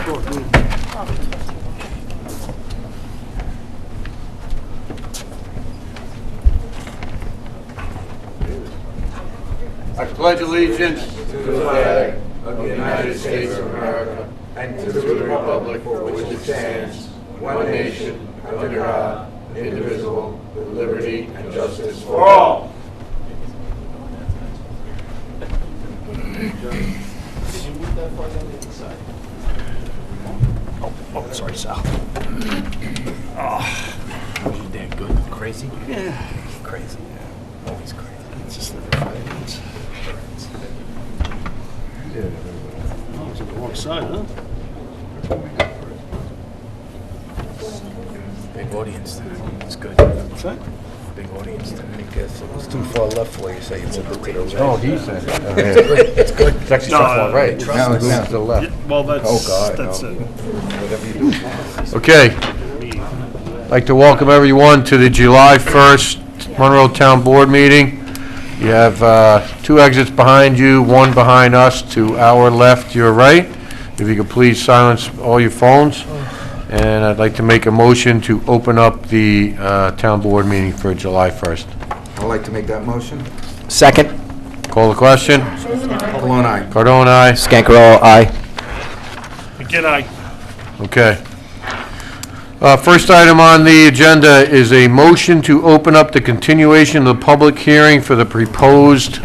I pledge allegiance to the flag of the United States of America and to the republic for which it stands, one nation, under God, indivisible, with liberty and justice for all. Oh, sorry, Sal. Oh, you damn good. Crazy? Yeah. Crazy, yeah. Always crazy. It's just the friends. Yeah. Oh, it's on the wrong side, huh? Big audience tonight. It's good. What's that? Big audience tonight. I guess it was too far left for you, so you moved it to the right. Oh, decent. It's good. It's actually so far right. Now it's to the left. Yeah, well, that's, Oh, God, that's no. it. Whatever you do. Okay. I'd like to welcome everyone to the July 1st Monroe Town Board meeting. You have two exits behind you, one behind us, to our left, your right. If you could please silence all your phones. And I'd like to make a motion to open up the town board meeting for July 1st. I'd like to make that motion. Second. Call the question. Cologne, aye. Cardone, aye. Scancarello, aye. Again, I. Okay. First item on the agenda is a motion to open up the continuation of the public hearing for the proposed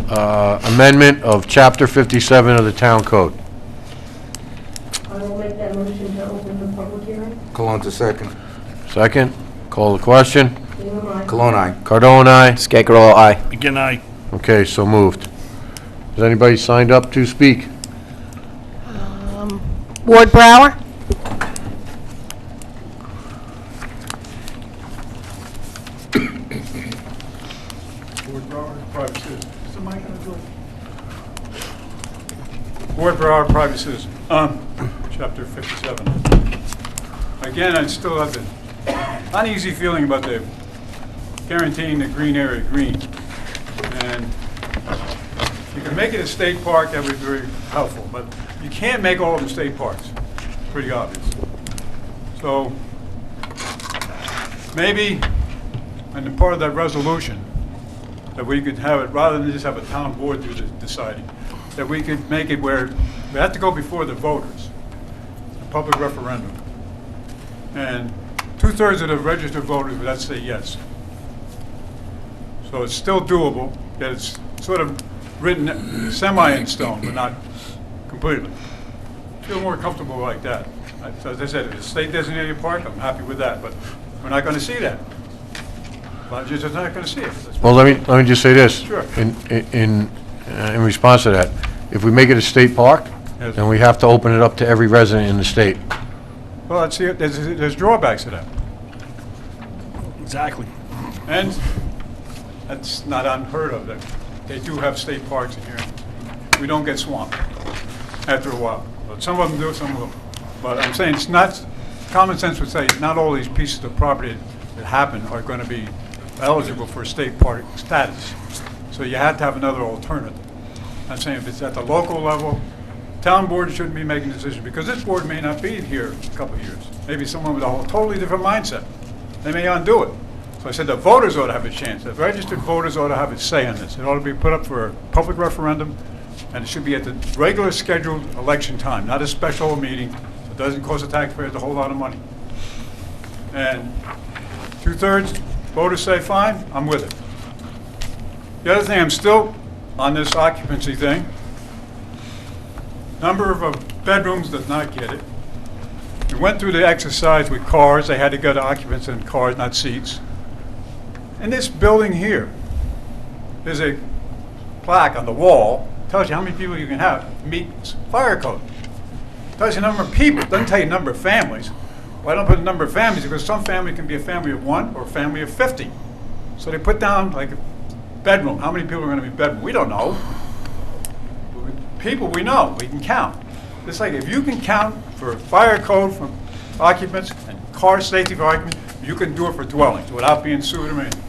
amendment of Chapter 57 of the Town Code. I will make that motion to open the public hearing. Cologne to second. Second, call the question. Ingram, aye. Cologne, aye. Cardone, aye. Scancarello, aye. Again, I. Okay, so moved. Has anybody signed up to speak? Ward Brower? Ward Brower, private citizen. Is the mic on, George? Ward Brower, private citizen. Chapter 57. Again, I still have the uneasy feeling about the guaranteeing the green area green. And you can make it a state park, that would be very helpful, but you can't make all of them state parks. It's pretty obvious. So maybe, and the part of that resolution, that we could have it, rather than just have a town board do the deciding, that we could make it where we have to go before the voters, a public referendum. And 2/3 of the registered voters would have to say yes. So it's still doable, yet it's sort of written semi in stone, but not completely. I feel more comfortable like that. As I said, if it's a state designated park, I'm happy with that, but we're not going to see that. We're just not going to see it. Well, let me just say this. Sure. In response to that, if we make it a state park, Yes. then we have to open it up to every resident in the state. Well, there's drawbacks to that. Exactly. And that's not unheard of, that they do have state parks in here. We don't get swamped after a while. But some of them do, some of them. But I'm saying it's not, common sense would say not all these pieces of property that happen are going to be eligible for state park status. So you have to have another alternative. I'm saying if it's at the local level, town board shouldn't be making decisions, because this board may not be here in a couple of years. Maybe someone with a whole totally different mindset. They may undo it. So I said the voters ought to have a chance. The registered voters ought to have a say on this. It ought to be put up for a public referendum, and it should be at the regular scheduled election time, not a special meeting. So it doesn't cost the taxpayers a whole lot of money. And 2/3 voters say, fine, I'm with it. The other thing, I'm still on this occupancy thing. Number of bedrooms does not get it. We went through the exercise with cars. They had to go to occupants in cars, not seats. In this building here, there's a plaque on the wall, tells you how many people you can have, meets fire code. Tells you the number of people, doesn't tell you the number of families. Why don't put the number of families? Because some family can be a family of 1 or a family of 50. So they put down like a bedroom. How many people are going to be bedroom? We don't know. People we know, we can count. It's like if you can count for fire code for occupants and car safety for occupants, you can do it for dwellings without being sued or anything.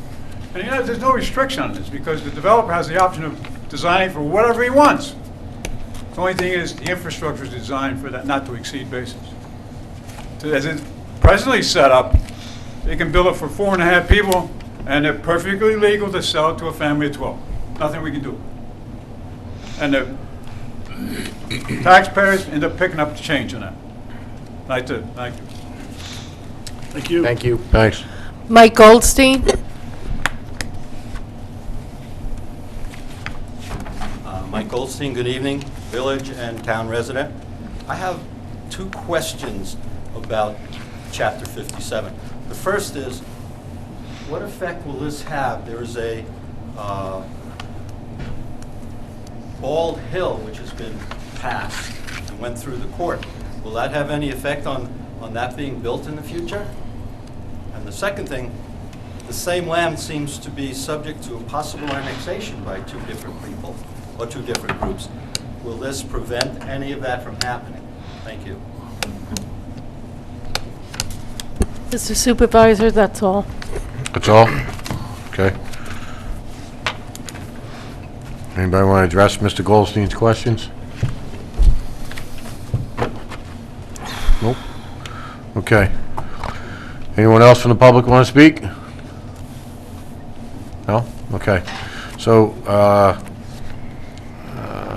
And you know, there's no restriction on this because the developer has the option of designing for whatever he wants. The only thing is, the infrastructure is designed for that not to exceed basis. So as it's presently set up, they can build it for 4.5 people, and they're perfectly legal to sell it to a family of 12. Nothing we can do. And the taxpayers end up picking up the change in that. That's it. Thank you. Thank you. Thank you. Thanks. Mike Goldstein? Mike Goldstein, good evening, village and town resident. I have 2 questions about Chapter 57. The first is, what effect will this have? There is a Bald Hill which has been passed and went through the court. Will that have any effect on that being built in the future? And the second thing, the same land seems to be subject to a possible annexation by 2 different people or 2 different groups. Will this prevent any of that from happening? Thank you. Mr. Supervisor, that's all. That's all? Okay. Anybody want to address Mr. Goldstein's questions? Nope. Okay. Anyone else from the public want to speak? No? Okay. So,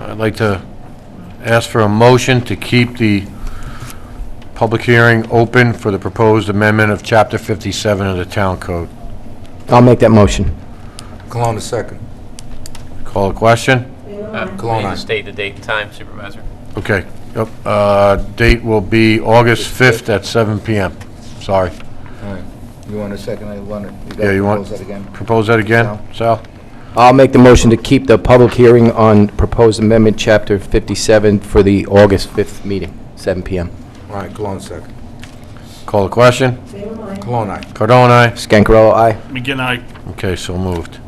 I'd like to ask for a motion to keep the public hearing open for the proposed amendment of Chapter 57 of the Town Code. I'll make that motion. Cologne, a second. Call a question? Cologne, Need aye. to state the date and time, Supervisor. Okay. Yep. Date will be August 5th at 7 PM. Sorry. All right. You want a second? Yeah, you want- Propose that again? Propose that again, Sal? I'll make the motion to keep the public hearing on proposed amendment, Chapter 57, for the August 5th meeting, 7 PM. All right, Cologne, second. Call the question? Salem, aye. Cologne, aye. Cardone, aye. Scancarello, aye. McGinn, aye. Okay, so moved.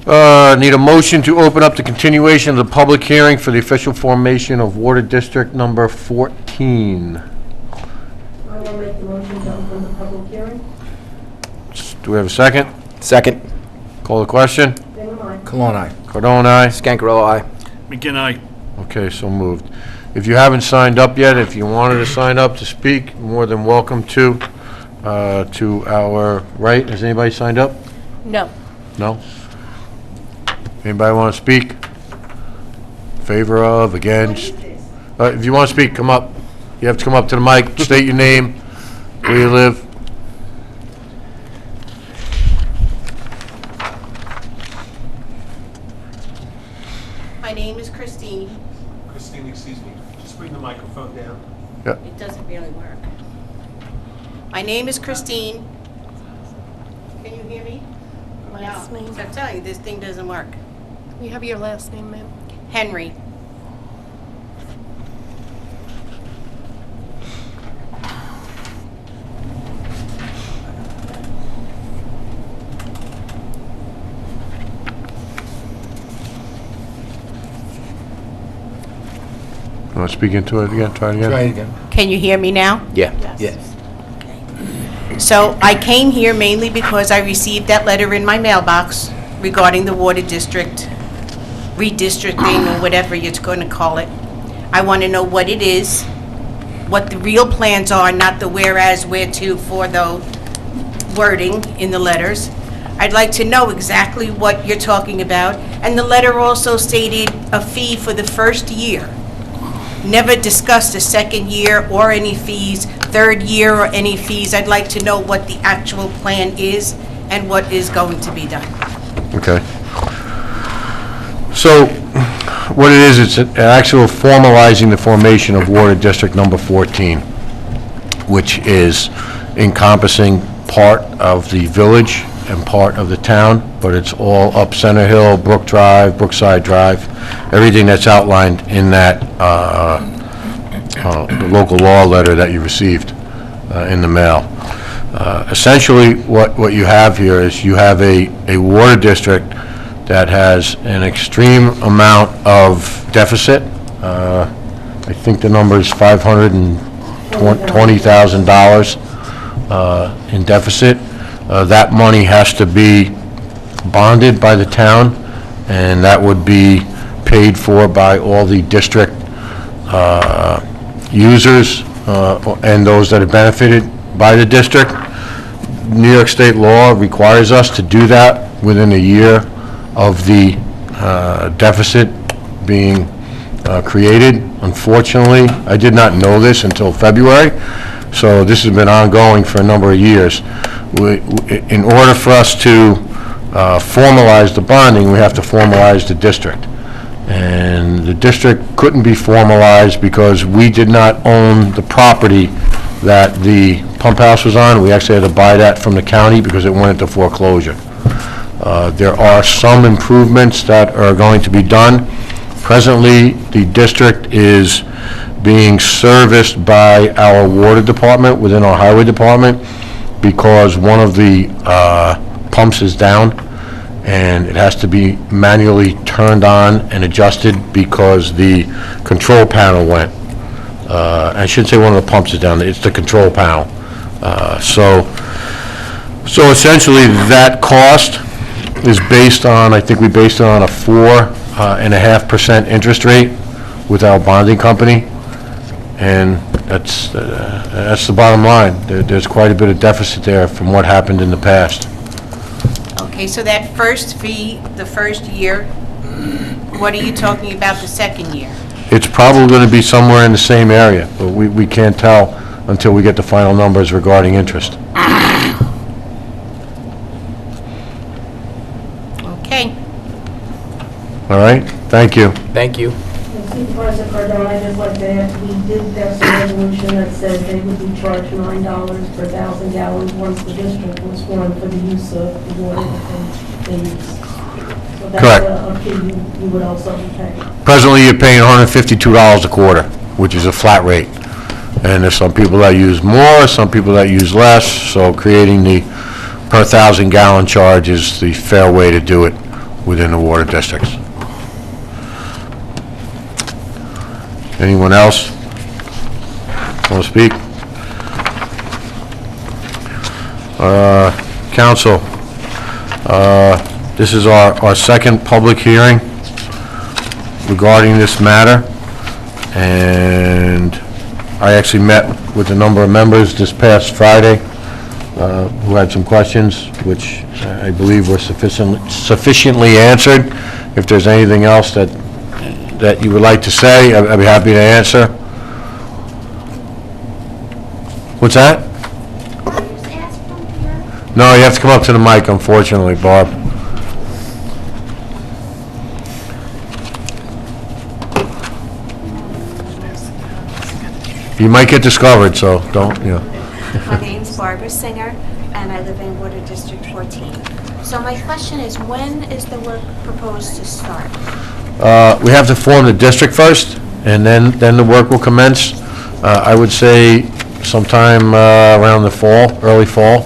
Need a motion to open up the continuation of the public hearing for the official formation of Water District Number 14. I will make the motion to open the public hearing. Do we have a second? Second. Call the question? Salem, aye. Cologne, aye. Cardone, aye. Scancarello, aye. McGinn, aye. Okay, so moved. If you haven't signed up yet, if you wanted to sign up to speak, more than welcome to our right. Has anybody signed up? No. No? Anybody want to speak? Favor of, against? If you want to speak, come up. You have to come up to the mic, state your name, where you live. My name is Christine. Christine, excuse me. Just bring the microphone down. It doesn't really work. My name is Christine. Can you hear me? Last No. name. So I'm telling you, this thing doesn't work. You have your last name, ma'am? Henry. You want to speak into it again? Try it again? Try it again. Can you hear me now? Yeah. Yes. So I came here mainly because I received that letter in my mailbox regarding the water district, redistricting, or whatever you're going to call it. I want to know what it is, what the real plans are, not the whereas, where to, for the wording in the letters. I'd like to know exactly what you're talking about. And the letter also stated a fee for the first year. Never discussed the second year or any fees, third year or any fees. I'd like to know what the actual plan is and what is going to be done. Okay. So, what it is, it's an actual formalizing the formation of Water District Number 14, which is encompassing part of the village and part of the town, but it's all up Center Hill, Brook Drive, Brookside Drive, everything that's outlined in that the local law letter that you received in the mail. Essentially, what you have here is you have a water district that has an extreme amount of deficit. I think the number is $520,000 in deficit. That money has to be bonded by the town, and that would be paid for by all the district users and those that have benefited by the district. New York State law requires us to do that within a year of the deficit being created. Unfortunately, I did not know this until February, so this has been ongoing for a number of years. In order for us to formalize the bonding, we have to formalize the district. And the district couldn't be formalized because we did not own the property that the pump house was on. We actually had to buy that from the county because it went into foreclosure. There are some improvements that are going to be done. Presently, the district is being serviced by our water department within our highway department because one of the pumps is down and it has to be manually turned on and adjusted because the control panel went. I shouldn't say one of the pumps is down, it's the control panel. So essentially that cost is based on, I think we based it on a 4.5% interest rate with our bonding company. And that's the bottom line. There's quite a bit of deficit there from what happened in the past. Okay, so that first fee, the first year, what are you talking about the second year? It's probably going to be somewhere in the same area, but we can't tell until we get the final numbers regarding interest. Okay. All right? Thank you. Thank you. Supervisor Cardone, I'd just like to ask, we did pass a resolution that said they would be charged $9 per 1,000 gallons once the district was formed for the use of the water that they use. So Correct. that's a fee you would also be paying. Presently, you're paying $152 a quarter, which is a flat rate. And there's some people that use more, some people that use less, so creating the per 1,000 gallon charge is the fair way to do it within the water districts. Anyone else want to speak? Council, this is our second public hearing regarding this matter, and I actually met with a number of members this past Friday who had some questions, which I believe were sufficiently answered. If there's anything else that you would like to say, I'd be happy to answer. What's that? No, you have to come up to the mic, unfortunately, Barb. You might get discovered, so don't, you know. My name's Barbara Singer, and I live in Water District 14. So my question is, when is the work proposed to start? We have to form the district first, and then the work will commence. I would say sometime around the fall, early fall.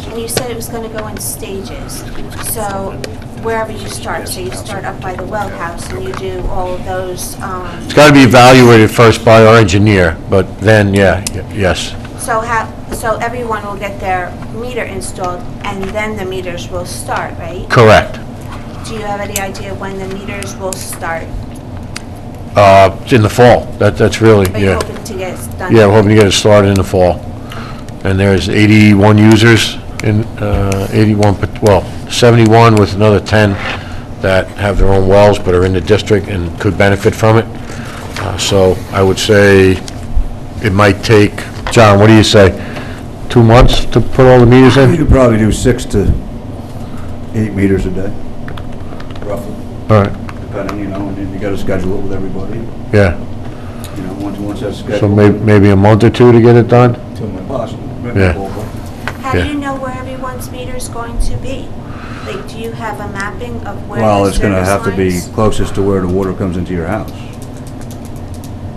And you said it was going to go in stages. So wherever you start, so you start up by the well house and you do all of those. It's got to be evaluated first by our engineer, but then, yes. So everyone will get their meter installed, and then the meters will start, right? Correct. Do you have any idea when the meters will start? In the fall. That's really, Are you yeah. hoping to get it done? Yeah, we're hoping to get it started in the fall. And there's 81 users in 71 with another 10 that have their own wells but are in the district and could benefit from it. So I would say it might take, John, what do you say, 2 months to put all the meters You in? could probably do 6 to 8 meters a day, roughly, All right, depending, and then you gotta schedule it with everybody, yeah. once that's scheduled. So maybe a month or two to get it done? Possible. Yeah. How Yeah. do you know where everyone's meter is going to be? Like, do you have a mapping of where Well, the it's gonna service have to be lines- closest to where the water comes into your house.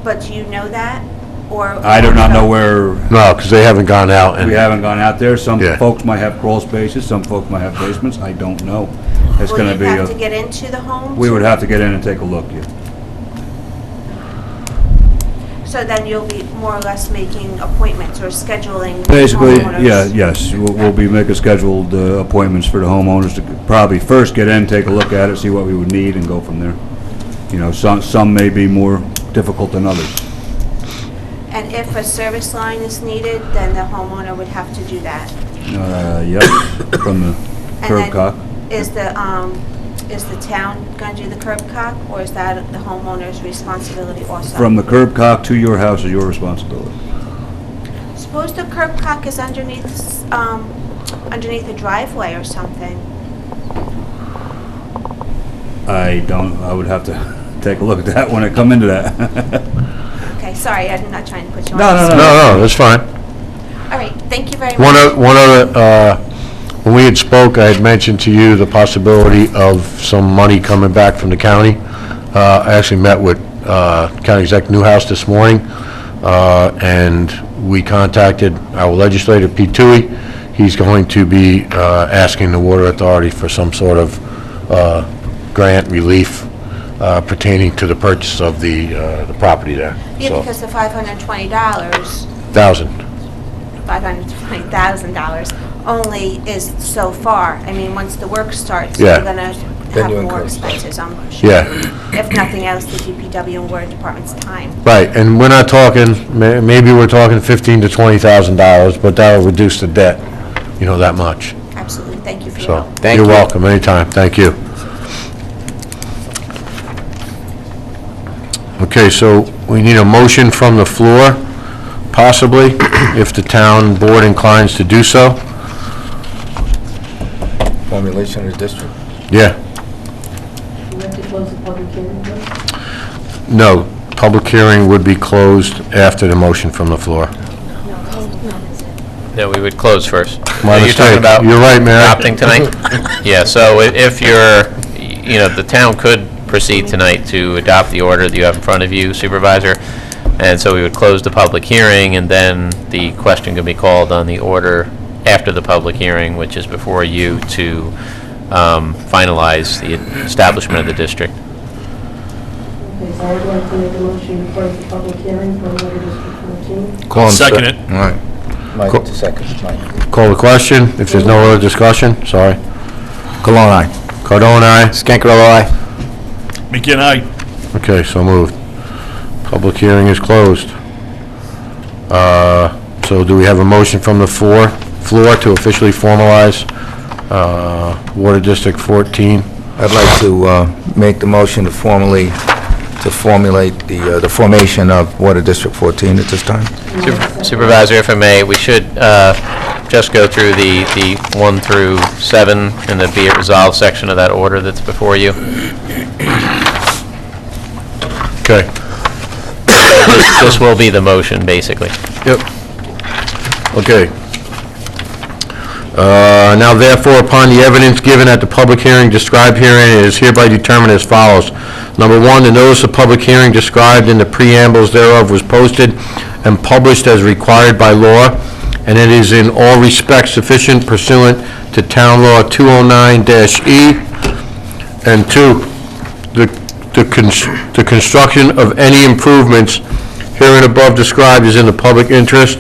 But do you know that, or? I do not know where, No, because they haven't gone out and... we haven't gone out there, some Yeah. folks might have crawl spaces, some folks might have basements, I don't know. It's Will gonna you be, have to get into the home? we would have to get in and take a look, yeah. So then you'll be more or less making appointments or scheduling with Basically, homeowners? yes, we'll be making scheduled appointments for the homeowners to probably first get in, take a look at it, see what we would need, and go from there. You know, some may be more difficult than others. And if a service line is needed, then the homeowner would have to do that. Yep, from the And curb then cut. Is the town going to do the curb cut, or is that the homeowner's responsibility also? From the curb cut to your house is your responsibility. Suppose the curb cut is underneath, underneath a driveway or something. I would have to take a look at that when I come into that. Okay, sorry, I'm not trying to put you on. No, the no, spot. No, that's fine. All right, thank you very much. One other, when we had spoke, I had mentioned to you the possibility of some money coming back from the county. I actually met with County Executive Newhouse this morning, and we contacted our legislator, Pete Toohey. He's going to be asking the Water Authority for some sort of grant relief pertaining to the purchase of the property there. Yeah, So, because the $520, $520,000 only is so far. I mean, once the work starts, Yeah. you're gonna Then have you more incur expenses, I'm sure. Yeah. If nothing else, the DPW and Water Department's time. Right, and we're not talking, maybe we're talking $15,000 to $20,000, but that'll reduce the debt, you know, that much. Absolutely, thank you for your So, help. Thank you're you. welcome, anytime, thank you. Okay, so we need a motion from the floor, possibly, if the town board inclines to do so. Formulation of the district. Yeah, You have to close the public hearing first. no, public hearing would be closed after the motion from the floor. No, we would close first. My You're mistake. talking about You're right, Mary. adopting tonight? Yeah, so if you're, you know, the town could proceed tonight to adopt the order that you have in front of you, Supervisor, and so we would close the public hearing, and then the question could be called on the order after the public hearing, which is before you, to finalize the establishment of the district. Okay, so I would like to make a motion to close the public hearing for Water District 14. Call and Second it. All right. Mike, Cool. second, Mike. Call the question, if there's no other discussion, sorry. Cologne, aye. Cardone, aye. Scancarello, aye. McGinn, aye. Okay, so moved. Public hearing is closed. So do we have a motion from the floor to officially formalize Water District 14? I'd like to make the motion to formulate the formation of Water District 14 at this time. Supervisor, if I may, we should just go through the 1 through 7 in the be it resolved section of that order that's before you. Okay. This will be the motion, basically. Yep. Okay. Now therefore, upon the evidence given at the public hearing described herein, it is hereby determined as follows. Number one, the notice of public hearing described in the preambles thereof was posted and published as required by law, and it is in all respects sufficient pursuant to Town Law 209-E. And two, the construction of any improvements herein above described is in the public interest.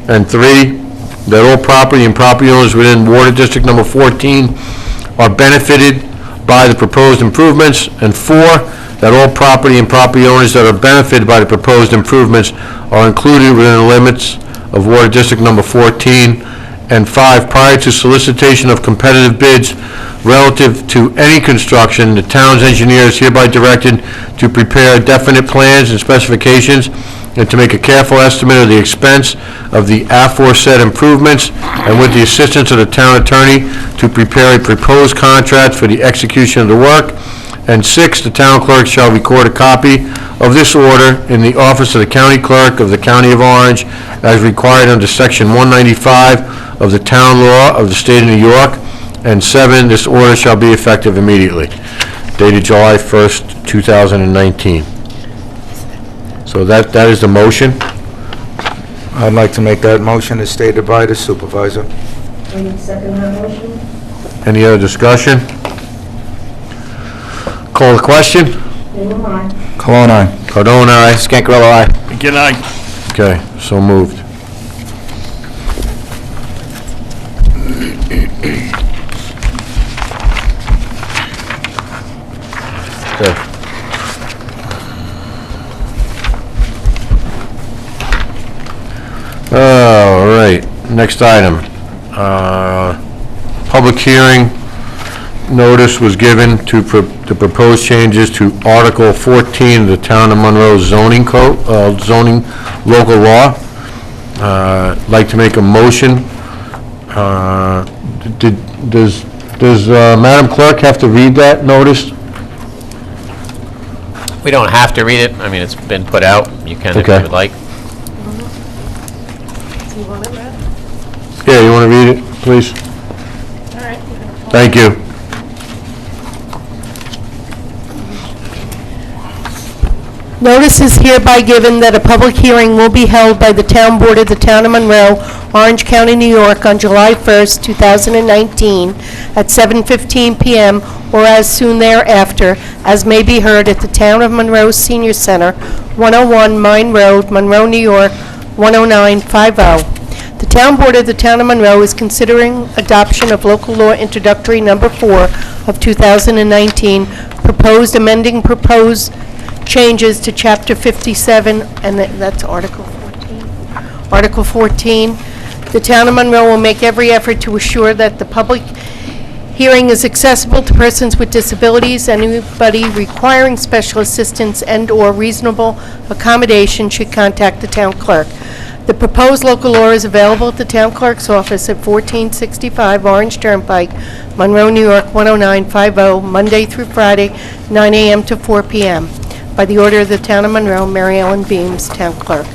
And three, that all property and property owners within Water District Number 14 are benefited by the proposed improvements. And four, that all property and property owners that are benefited by the proposed improvements are included within the limits of Water District Number 14. And five, prior to solicitation of competitive bids relative to any construction, the town's engineer is hereby directed to prepare definite plans and specifications and to make a careful estimate of the expense of the aforesaid improvements, and with the assistance of the town attorney, to prepare a proposed contract for the execution of the work. And six, the town clerk shall record a copy of this order in the office of the county clerk of the County of Orange as required under Section 195 of the Town Law of the State of New York. And seven, this order shall be effective immediately. Dated July 1st, 2019. So that is the motion. I'd like to make that motion as stated by the supervisor. I need to second that motion. Any other discussion? Call the question. Ingram, aye. Cologne, aye. Cardone, aye. Scancarello, aye. McGinn, aye. Okay, so moved. Okay. All right, next item. Public hearing notice was given to propose changes to Article 14 of the Town of Monroe zoning code, zoning local law. Like to make a motion. Does Madam Clerk have to read that notice? We don't have to read it. I mean, it's been put out. You can if you Okay. would like. Do you want it read? Yeah, you want to read it, please? All right. you're gonna follow. Thank you. Notice is hereby given that a public hearing will be held by the Town Board of the Town of Monroe, Orange County, New York, on July 1st, 2019, at 7:15 p.m. or as soon thereafter, as may be heard at the Town of Monroe Senior Center, 101 Mine Road, Monroe, New York, 10950. The Town Board of the Town of Monroe is considering adoption of Local Law Introductory Number 4 of 2019, proposed amending proposed changes to Chapter 57, and that's Article 14. Article 14, the Town of Monroe will make every effort to assure that the public hearing is accessible to persons with disabilities. Anybody requiring special assistance and/or reasonable accommodation should contact the town clerk. The proposed local law is available at the town clerk's office at 1465 Orange Turnpike, Monroe, New York, 10950, Monday through Friday, 9 a.m. to 4 p.m. By the order of the Town of Monroe, Mary Ellen Beams, Town Clerk.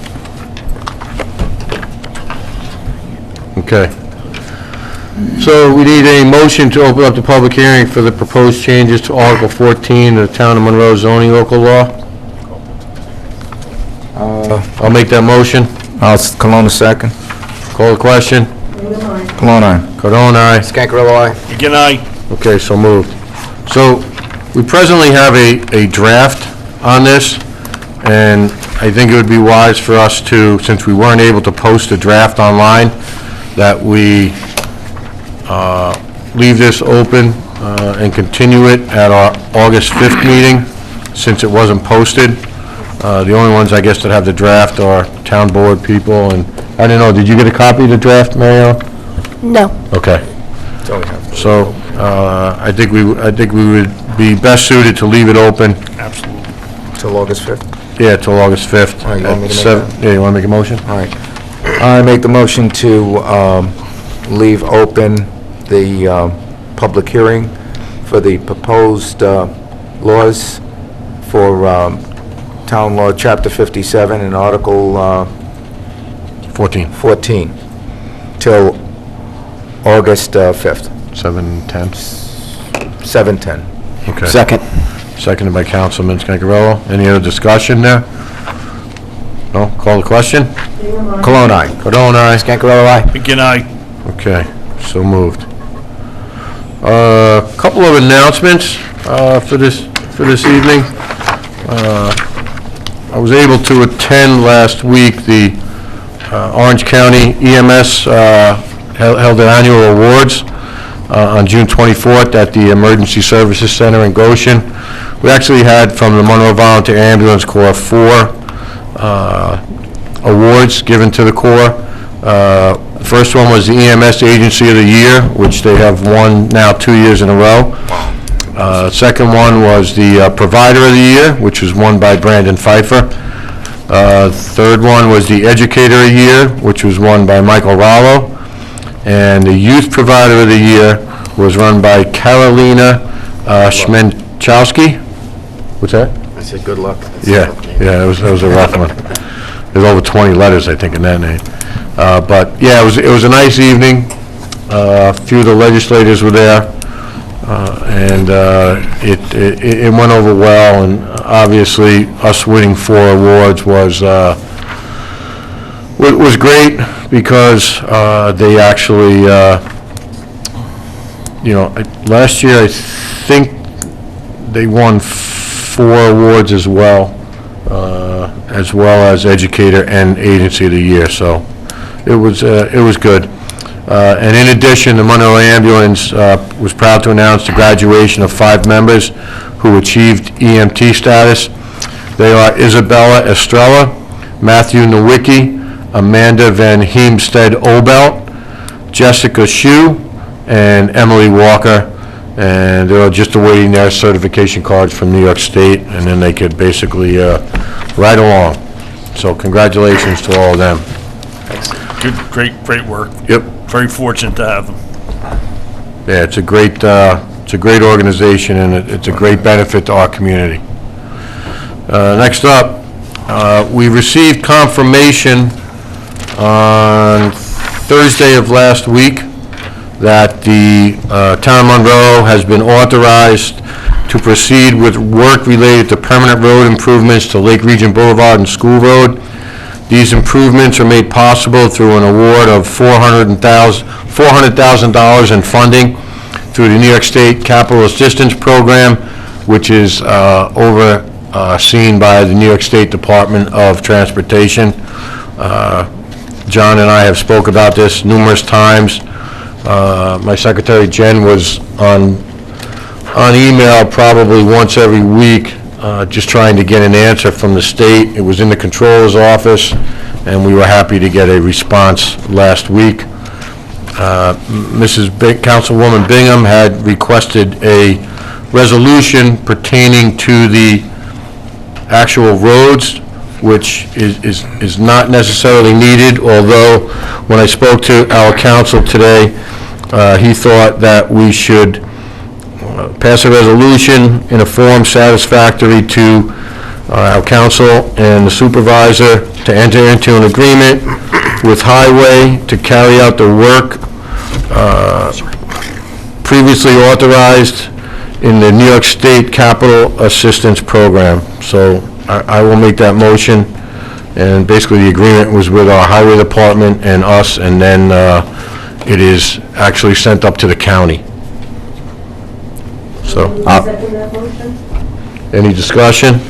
Okay. So we need a motion to open up the public hearing for the proposed changes to Article 14 of the Town of Monroe zoning local law. I'll make that motion. Cologne, second. Call the question. Random, aye. Cologne, aye. Cardone, aye. Scancarello, aye. Again, aye. Okay, so moved. So we presently have a draft on this, and I think it would be wise for us to, since we weren't able to post a draft online, that we leave this open and continue it at our August 5th meeting, since it wasn't posted. The only ones, I guess, that have the draft are town board people, and, I don't know, did you get a copy of the draft, Mario? No. Okay. That's all we have. So, I think we would be best suited to leave it open, Absolutely. Till August 5th? yeah, till August 5th. All right, you want me to at make seven- that? Yeah, you want to make a motion? All right. I make the motion to leave open the public hearing for the proposed laws for Town Law, Chapter 57 and Article 14, 14, till August 5th, 7:10. 7:10. Okay. Second. Seconded by Councilman Scancarello. Any other discussion there? No? Call the question? Random, aye. Cologne, aye. Cardone, aye. Scancarello, aye. Again, aye. Okay, so moved. Couple of announcements for this evening. I was able to attend last week the Orange County EMS held their annual awards on June 24th at the Emergency Services Center in Goshen. We actually had, from the Monroe Volunteer Ambulance Corps, 4 awards given to the Corps. The first one was the EMS Agency of the Year, which they have won now 2 years in a row. Second one was the Provider of the Year, which was won by Brandon Pfeiffer. Third one was the Educator of the Year, which was won by Michael Rollo. And the Youth Provider of the Year was run by Carolina Schmenchowski. What's that? I said good luck. Yeah, it was a rough one. There's over 20 letters, I think, in that name. But, yeah, it was a nice evening. A few of the legislators were there, and it went over well, and obviously, us winning 4 awards was great, because they actually, last year, I think they won 4 awards as well as Educator and Agency of the Year, so it was good. And in addition, the Monroe Ambulance was proud to announce the graduation of 5 members who achieved EMT status. They are Isabella Estrella, Matthew Nowicki, Amanda Van Heemsted Obelt, Jessica Shu, and Emily Walker, and they're just awaiting their certification cards from New York State, and then they could basically ride along. So congratulations to all of them. Good, great work. Yep. Very fortunate to have them. Yeah, it's a great organization, and it's a great benefit to our community. Next up, we received confirmation on Thursday of last week that the Town of Monroe has been authorized to proceed with work related to permanent road improvements to Lake Region Boulevard and School Road. These improvements are made possible through an award of $400,000 in funding through the New York State Capital Assistance Program, which is overseen by the New York State Department of Transportation. John and I have spoke about this numerous times. My secretary, Jen, was on email probably once every week, just trying to get an answer from the state. It was in the controller's office, and we were happy to get a response last week. Councilwoman Bingham had requested a resolution pertaining to the actual roads, which is not necessarily needed, although when I spoke to our council today, he thought that we should pass a resolution in a form satisfactory to our council and the supervisor to enter into an agreement with Highway to carry out the work previously authorized in the New York State Capital Assistance Program. So I will make that motion, and basically the agreement was with our highway department and us, and then it is actually sent up to the county. So, Second that motion? any discussion?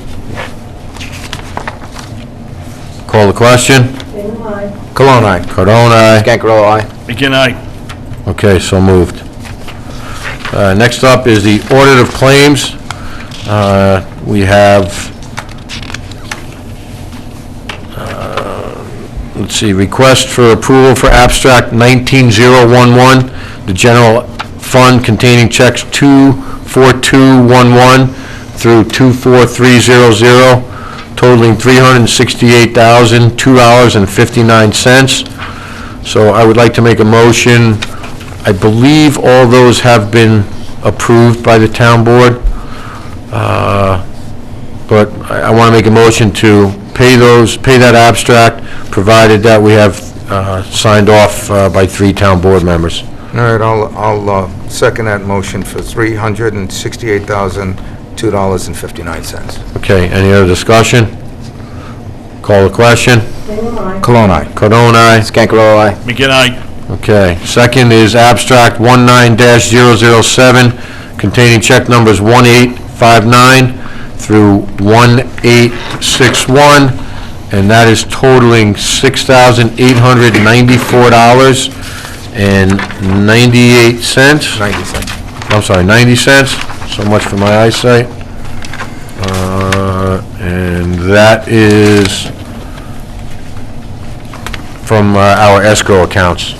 Call the question? Bingham, aye. Cologne, aye. Cardone, aye. Scangarello, aye. McGinn, aye. Okay, so moved. Next up is the audit of claims. We have, let's see, request for approval for abstract 19011, the general fund containing checks 24211 through 24300, totaling $368,002.59. So I would like to make a motion. I believe all those have been approved by the town board, but I want to make a motion to pay that abstract, provided that we have signed off by 3 town board members. All right, I'll second that motion for $368,002.59. Okay, any other discussion? Call the question. Bingham, aye. Cologne, aye. Cardone, aye. Scangarello, aye. McGinn, aye. Okay, second is abstract 19-007, containing check numbers 1859 through 1861, and that is totaling $6,894.98. 90 cents. I'm sorry, 90 cents. So much for my eyesight. And that is from our escrow accounts.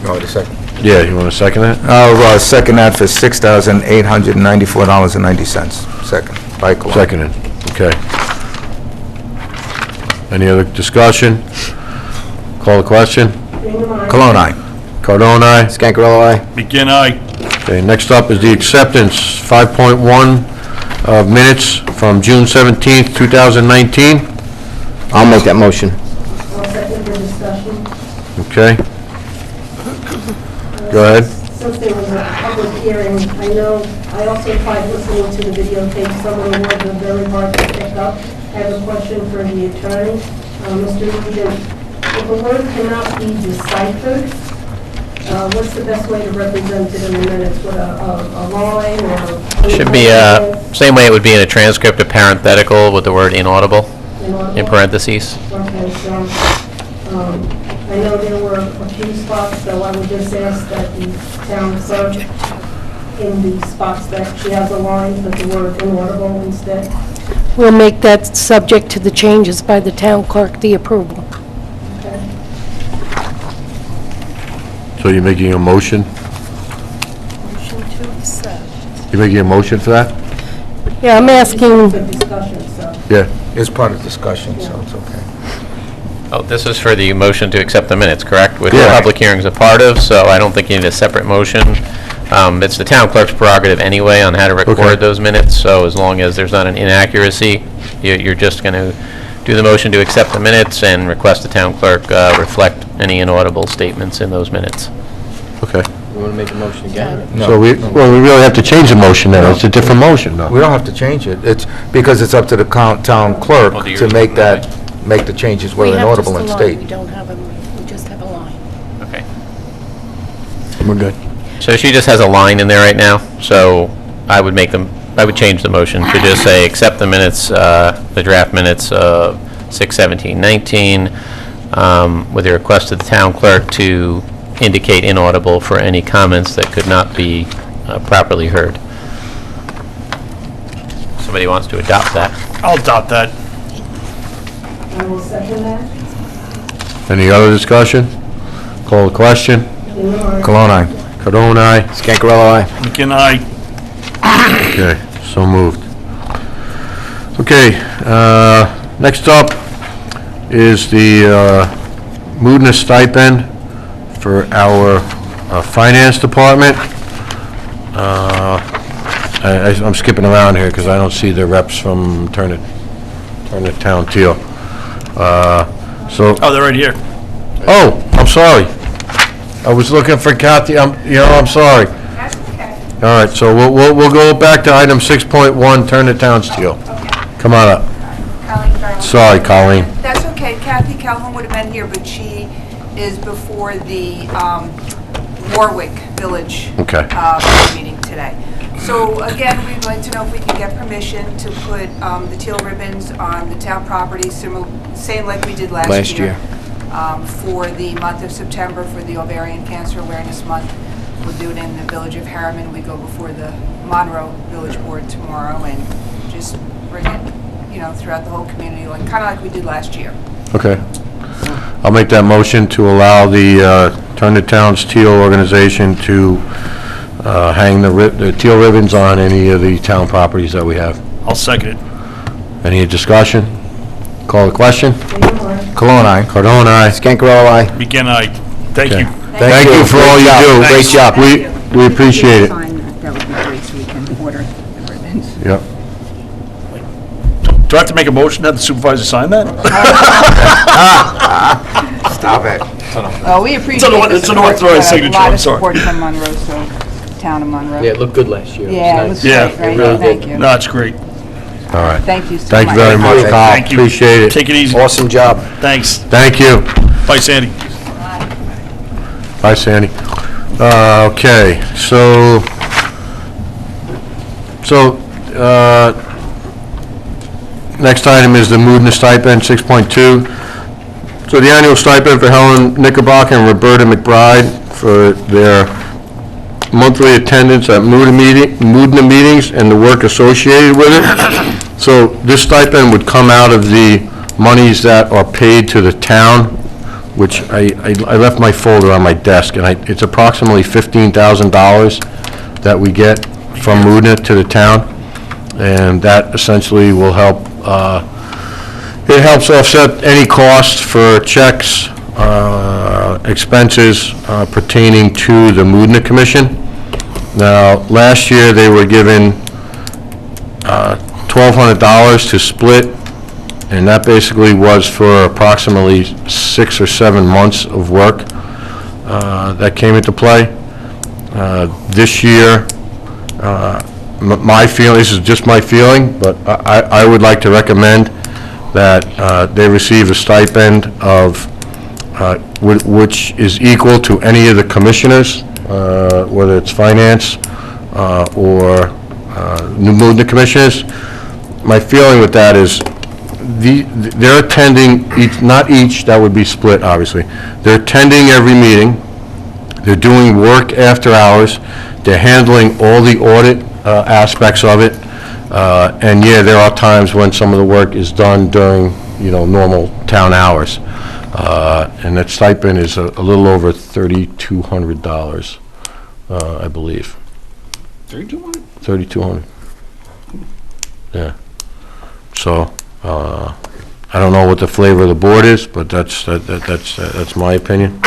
You want a second? Yeah, you want to second that? I'll second that for $6,894.90. Second, by Cologne. Seconded, okay. Any other discussion? Call the question. Bingham, aye. Cologne, aye. Cardone, aye. Scangarello, aye. McGinn, aye. Okay, next up is the acceptance, 5.1 of minutes from June 17th, 2019. I'll make that motion. I'll second for discussion. Okay. Go ahead. Since there was a public hearing, I know, I also tried listening to the videotape, some of the words are very hard to pick up. I have a question for the attorney. Mr. Nugent, if a word cannot be deciphered, what's the best way to represent it in the minutes, with a line or? Should be, same way it would be in a transcript, a parenthetical with the word inaudible in parentheses. Okay, so, I know there were a few spots, so I would just ask that the town clerk, in the spots that she has a line, put the word inaudible instead. We'll make that subject to the changes by the town clerk, the approval. So you're making a motion? Motion to accept. You're making a motion for that? Yeah, I'm asking, For discussion, so. Yeah. It's part of discussion, so it's okay. Oh, this is for the motion to accept the minutes, correct? Which the Yeah. public hearing's a part of, so I don't think you need a separate motion. It's the town clerk's prerogative anyway on how to Okay. record those minutes, so as long as there's not an inaccuracy, you're just going to do the motion to accept the minutes and request the town clerk reflect any inaudible statements in those minutes. Okay. You want to make a motion again? So we really have to change the motion then. It's a different motion, We though. don't have to change it. It's because it's up to the town clerk Oh, the to make original, make the changes we where have just inaudible a and line, state. we don't have a, we just have a line. Okay. We're good. So she just has a line in there right now, so I would change the motion to just say, accept the minutes, the draft minutes of 6/17/19, with a request to the town clerk to indicate inaudible for any comments that could not be properly heard. Somebody wants to adopt that? I'll adopt that. I will second that. Any other discussion? Call the question. Cologne, aye. Cardone, aye. Scancarello, aye. McKenna, aye. Okay, so moved. Okay, next up is the Mudna stipend for our finance department. I'm skipping around here because I don't see the reps from Turn It Town Teal. So, Oh, they're right here. oh, I'm sorry. I was looking for Kathy, I'm sorry. All right, so we'll go back to item 6.1, Turn It Town Teal. Come on up. Colleen Garland. Sorry, Colleen. That's okay. Kathy Calhoun would have been here, but she is before the Warwick Village Okay. meeting today. So again, we'd like to know if we can get permission to put the teal ribbons on the town property, same like we did last year. For the month of September, for the Ovarian Cancer Awareness Month. We'll do it in the village of Harriman. We go before the Monroe Village Board tomorrow and just bring it, throughout the whole community, kind of like we did last year. Okay. I'll make that motion to allow the Turn the Town's Teal organization to hang the teal ribbons on any of the town properties that we have. I'll second it. Any discussion? Call the question? Cologne, aye. Cardone, aye. Scancarello, aye. McKenna, aye. Thank Okay. you. Thank you for all you do. Great job. We appreciate it. Sign that would be great, so we can order the ribbons. Yep. Do I have to make a motion to have the supervisor sign that? Stop it. Oh, we appreciate It's an authorized signature, A lot I'm of sorry. support from Monroe, so, town of Monroe. Yeah, it looked good last year. Yeah, it was Yeah, great, it right? really Thank you. No, it's great. All right. Thank you so much. Thank you very much, Kyle. Thank you. Appreciate it. Take it easy. Awesome job. Thanks. Thank you. Bye, Sandy. Bye, Sandy. Okay, so, next item is the Mudna stipend, 6.2. So the annual stipend for Helen Knickerbocker and Roberta McBride for their monthly attendance at Mudna meetings and the work associated with it. So this stipend would come out of the monies that are paid to the town, which I left my folder on my desk, and it's approximately $15,000 that we get from Mudna to the town, and that essentially will help, it helps offset any costs for checks, expenses pertaining to the Mudna Commission. Now, last year, they were given $1,200 to split, and that basically was for approximately 6 or 7 months of work that came into play. This year, my feeling, this is just my feeling, but I would like to recommend that they receive a stipend of, which is equal to any of the commissioners, whether it's finance or Mudna commissioners. My feeling with that is they're attending, not each, that would be split, obviously. They're attending every meeting. They're doing work after hours. They're handling all the audit aspects of it. And yeah, there are times when some of the work is done during, normal town hours. And that stipend is a little over $3,200, I believe. 3,200? 3,200. Yeah. So, I don't know what the flavor of the board is, but that's my opinion.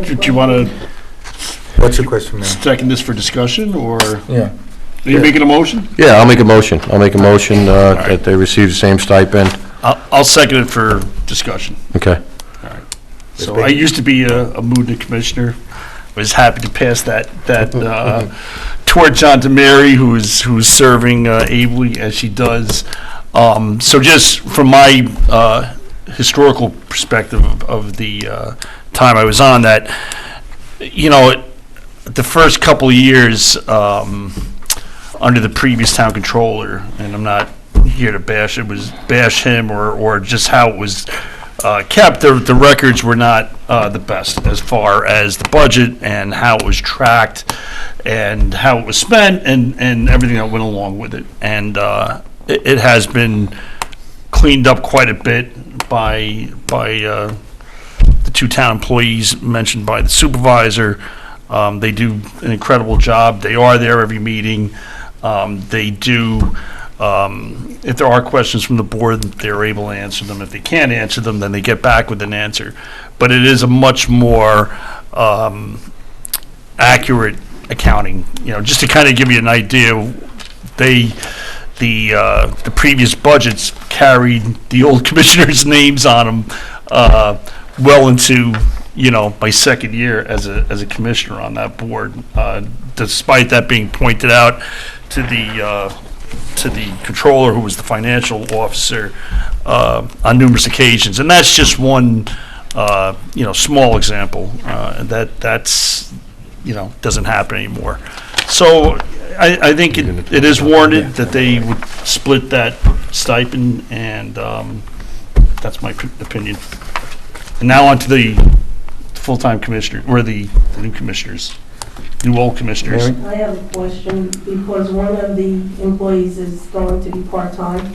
Do you want to What's your question, Mayor? second this for discussion, or Yeah. are you making a motion? Yeah, I'll make a motion. That they receive the same stipend. I'll second it for discussion. Okay. So I used to be a Moodna commissioner. Was happy to pass that torch on to Mary, who's serving ably as she does. So just from my historical perspective of the time I was on that, the first couple of years under the previous town controller, and I'm not here to bash him or just how it was kept. The records were not the best as far as the budget and how it was tracked and how it was spent and everything that went along with it. And it has been cleaned up quite a bit by the two town employees mentioned by the supervisor. They do an incredible job. They are there every meeting. They do, if there are questions from the board, they're able to answer them. If they can't answer them, then they get back with an answer. But it is a much more accurate accounting. Just to kind of give you an idea, the previous budgets carried the old commissioners' names on them well into my second year as a commissioner on that board, despite that being pointed out to the controller, who was the financial officer, on numerous occasions. And that's just one small example. That's doesn't happen anymore. So I think it is warranted that they would split that stipend, and that's my opinion. And now on to the full-time commissioner, or the new commissioners, old commissioners. I have a question, because one of the employees is going to be part-time,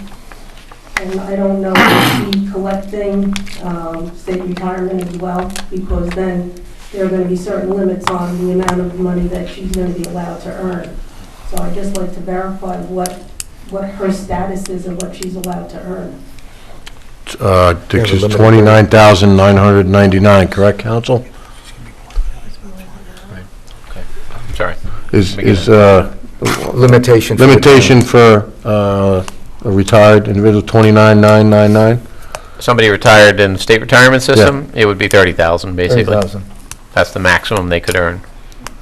and I don't know if she's collecting state retirement as well, because then there are going to be certain limits on the amount of money that she's going to be allowed to earn. So I'd just like to verify what her status is and what she's allowed to earn. This is $29,999, correct, counsel? Sorry. Is Limitation. for a retired individual $29,999? Somebody retired in the state retirement system, it would be 30,000, basically. 30,000. That's the maximum they could earn.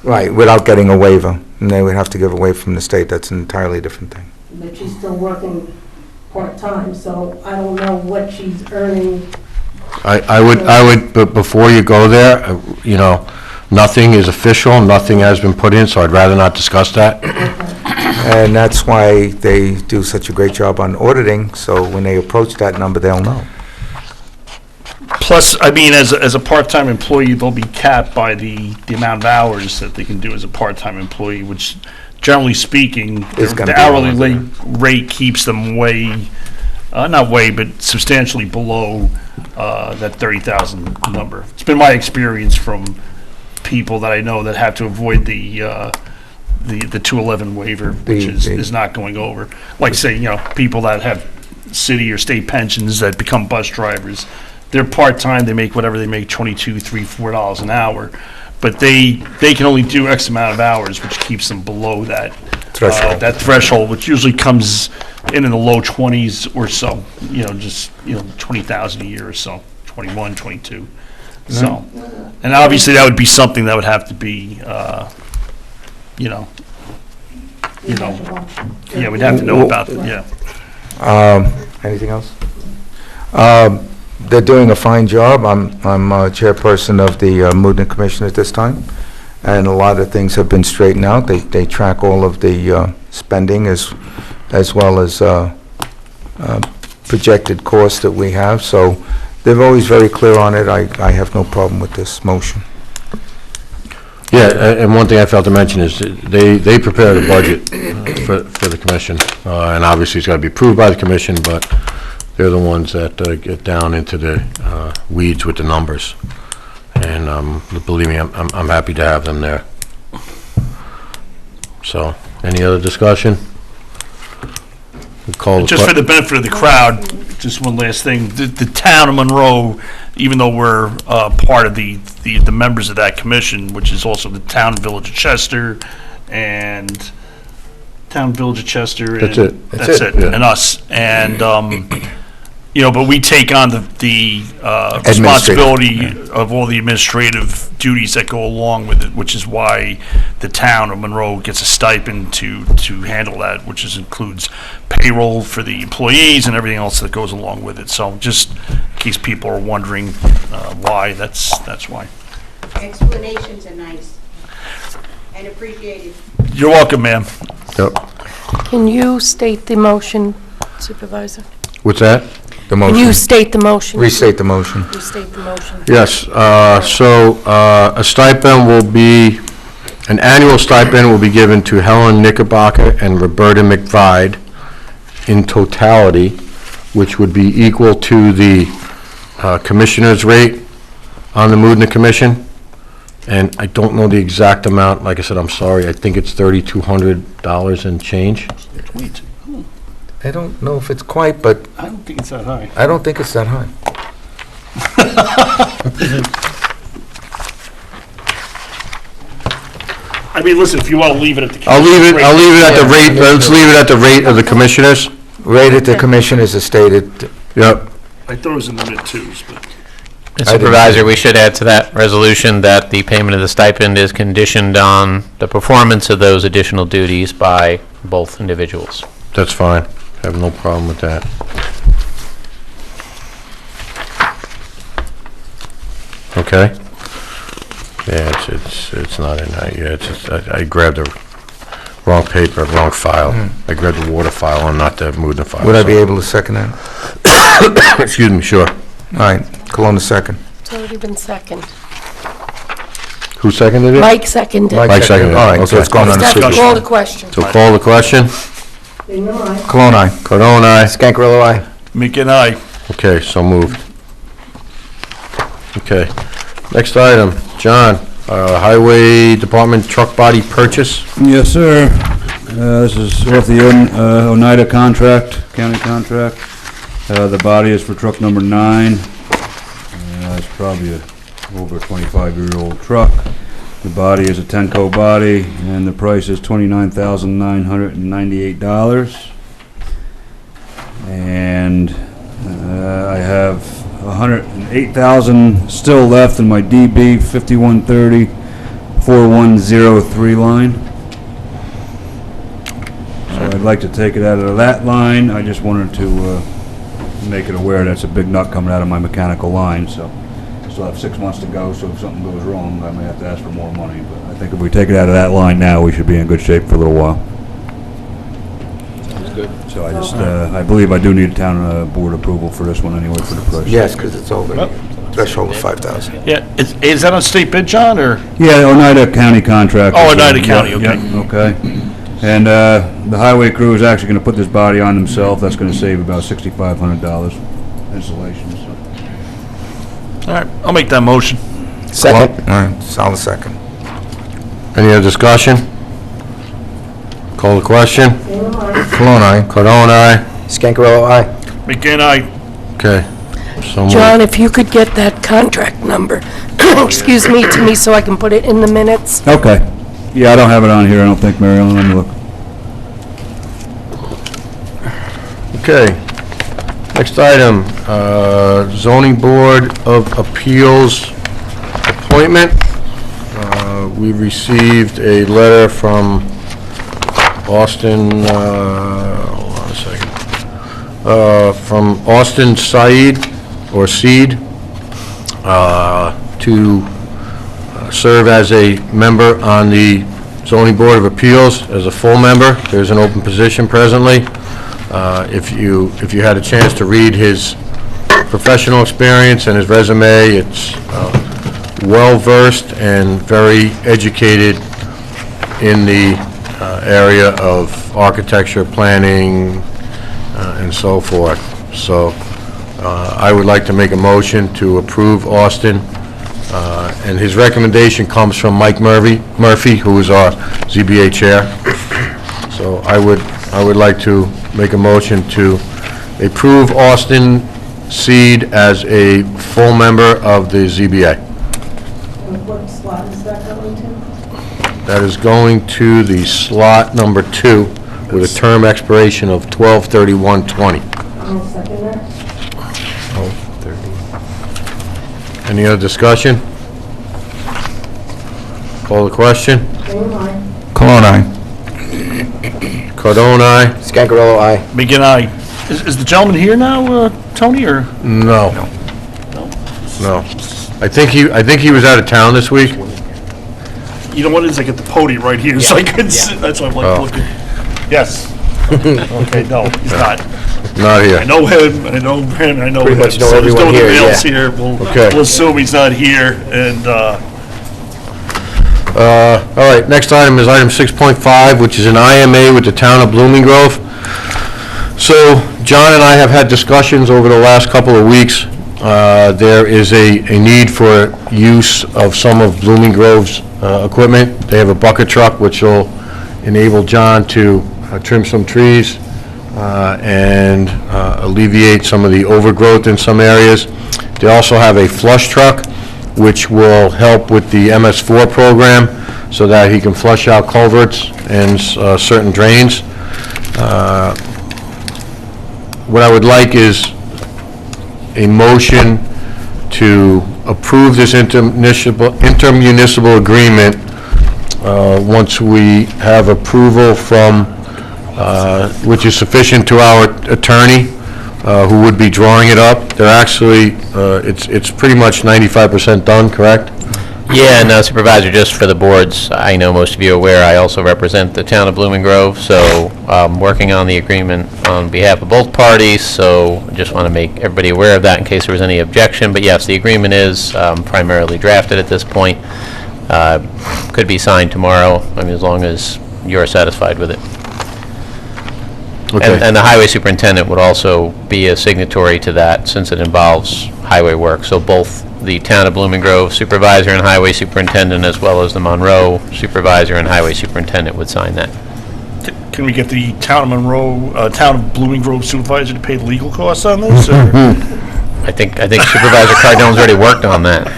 Right, without getting a waiver. And they would have to give a waiver from the state. That's an entirely different thing. But she's still working part-time, so I don't know what she's earning. I would, but before you go there, nothing is official, nothing has been put in, so I'd rather not discuss that. And that's why they do such a great job on auditing, so when they approach that number, they'll know. Plus, I mean, as a part-time employee, they'll be capped by the amount of hours that they can do as a part-time employee, which, generally speaking, the hourly rate keeps them way, not way, but substantially below that 30,000 number. It's been my experience from people that I know that have to avoid the 211 waiver, which is not going over. Like, say, people that have city or state pensions that become bus drivers. They're part-time, they make whatever they make, $22, $3, $4 an hour. But they can only do X amount of hours, which keeps them below that threshold, which usually comes in the low 20s or so, just 20,000 a year or so, 21, 22. So, and obviously that would be something that would have to be, yeah, we'd have to know about it, yeah. Anything else? They're doing a fine job. I'm chairperson of the Moodna Commission at this time, and a lot of things have been straightened out. They track all of the spending as well as projected costs that we have, so they're always very clear on it. I have no problem with this motion. Yeah, and one thing I failed to mention is that they prepare the budget for the commission, and obviously it's got to be approved by the commission, but they're the ones that get down into the weeds with the numbers. And believe me, I'm happy to have them there. So, any other discussion? Just for the benefit of the crowd, just one last thing. The town of Monroe, even though we're part of the members of that commission, which is also the town and village of Chester, and town and village of Chester. That's and it. That's it, Yeah. and us. And, but we take on the responsibility of all the administrative duties that go along with it, which is why the town of Monroe gets a stipend to handle that, which includes payroll for the employees and everything else that goes along with it. So just in case people are wondering why, that's why. Explanations are nice and appreciated. You're welcome, ma'am. Yep. Can you state the motion, Supervisor? What's that? The Can you motion. state the motion? Restate the motion. Restate the motion. Yes, a stipend will be, an annual stipend will be given to Helen Knickerbocker and Roberta McBride in totality, which would be equal to the commissioner's rate on the Moodna Commission. And I don't know the exact amount, like I said, I'm sorry, I think it's $3,200 and change. I don't know if it's quite, but I don't think it's that high. I don't think it's that high. I mean, listen, if you want to leave it at the. I'll leave it at the rate, let's leave it at the rate of the commissioners. Rate at the commissioners is stated. Yep. I thought it was in the mid-twos, but. Supervisor, we should add to that resolution that the payment of the stipend is conditioned on the performance of those additional duties by both individuals. That's fine. I have no problem with that. Okay? Yeah, it's not in that yet. It's just, I grabbed the wrong paper, wrong file. I grabbed the water file and not the Moodna file. Would I be able to second that? Excuse me, sure. All right, Colonna second. It's already been seconded. Who seconded it? Mike seconded. Mike seconded it. All right, so Okay. it's going on the Stop, discussion. call the question. So call the question. Bingham, aye. Cologne, aye. Cardone, aye. Scancarello, aye. Mick and I. Okay, so moved. Okay. Next item, John, Highway Department truck body purchase. Yes, sir. This is off the Oneida contract, county contract. The body is for truck number 9. It's probably over a 25-year-old truck. The body is a Tenco body, and the price is $29,998. And I have $108,000 still left in my DB 5130 4103 line. So I'd like to take it out of that line. I just wanted to make it aware that's a big nut coming out of my mechanical line, so I still have 6 months to go, so if something goes wrong, I may have to ask for more money, but I think if we take it out of that line now, we should be in good shape for a little while. Sounds good. So I just, I believe I do need town board approval for this one anyway, for the price. Yes, because it's over the threshold of 5,000. Yeah, is that on state bid, John, or? Yeah, Oneida County contract. Oh, Oneida County, Yep, okay. yep, okay. And the highway crew is actually going to put this body on themselves. That's going to save about $6,500 installation, so. All right, I'll make that motion. Second. All right, solid second. Any other discussion? Call the question. Bingham, aye. Cologne, aye. Cardone, aye. Scancarello, aye. Mick and I. Okay. So moved. John, if you could get that contract number, excuse me, to me so I can put it in the minutes. Okay. Yeah, I don't have it on here, I don't think, Mary Ellen. Let me look. Okay. Next item, zoning board of appeals appointment. We received a letter from Austin, hold on a second, from Austin Said, or Seed, to serve as a member on the zoning board of appeals as a full member. There's an open position presently. If you had a chance to read his professional experience and his resume, it's well-versed and very educated in the area of architecture, planning, and so forth. So I would like to make a motion to approve Austin, and his recommendation comes from Mike Murphy, who is our ZBA chair. So I would like to make a motion to approve Austin Seed as a full member of the ZBA. And what slot is that going to? That is going to the slot number 2 with a term expiration of 12/31/20. I'll second that. Any other discussion? Call the question. Graham, aye. Cologne, aye. Cardone, aye? Scangarello, aye. Begin I. Is the gentleman here now, Tony, or? No. No. I think he was out of town this week. You know what it is, I get the podium right here, so I couldn't sit, that's why I'm like Oh. looking. Yes. Okay, no, he's not. Not here. I know him, I know him, I know Pretty him. much know So there's everyone here, nobody else yeah. here. We'll Okay. we'll assume he's not here, and, All right, next item is item 6.5, which is an IMA with the town of Blooming Grove. So John and I have had discussions over the last couple of weeks. There is a need for use of some of Blooming Grove's equipment. They have a bucket truck which will enable John to trim some trees and alleviate some of the overgrowth in some areas. They also have a flush truck which will help with the MS4 program so that he can flush out culverts and certain drains. What I would like is a motion to approve this intermunicipal agreement once we have approval from, which is sufficient to our attorney, who would be drawing it up. They're actually, it's pretty much 95% done, correct? Yeah, no, Supervisor, just for the boards, I know most of you are aware, I also represent the town of Blooming Grove, so I'm working on the agreement on behalf of both parties, so I just want to make everybody aware of that in case there was any objection. But yes, the agreement is primarily drafted at this point. Could be signed tomorrow, I mean, as long as you're satisfied with it. Okay. And the highway superintendent would also be a signatory to that, since it involves highway work. So both the town of Blooming Grove supervisor and highway superintendent, as well as the Monroe supervisor and highway superintendent, would sign that. can we get the town of Monroe, town of Blooming Grove supervisor to pay the legal costs on this, or? I think Supervisor Cardone's already worked on that.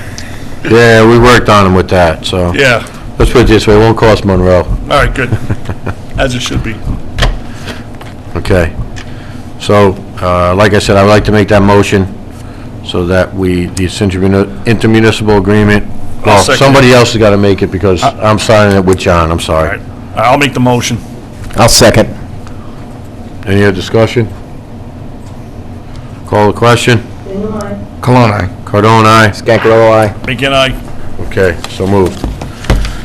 Yeah, we worked on him with that, so. Yeah, Let's put it this way, it won't cost Monroe. all right, good, as it should be. Okay. So, like I said, I would like to make that motion so that this intermunicipal agreement, well, second somebody it. else has got to make it because I'm signing it with John, I'm All sorry. right, I'll make the motion. I'll second. Any other discussion? Call the question. Graham, aye. Cologne, aye. Cardone, aye. Scangarello, aye. Begin I. Okay, so moved.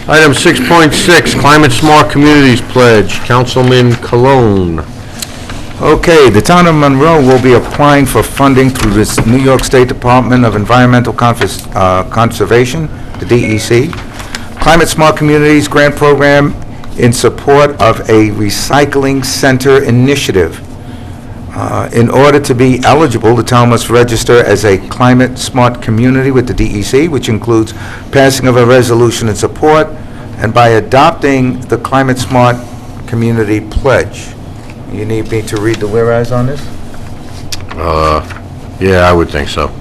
Item 6.6, Climate Smart Communities Pledge, Councilman Cologne. Okay, the town of Monroe will be applying for funding through this New York State Department of Environmental Conservation, the DEC, Climate Smart Communities Grant Program in support of a recycling center initiative. In order to be eligible, the town must register as a climate smart community with the DEC, which includes passing of a resolution in support, and by adopting the Climate Smart Community Pledge. You need me to read the whereas on this? Yeah, I would think so.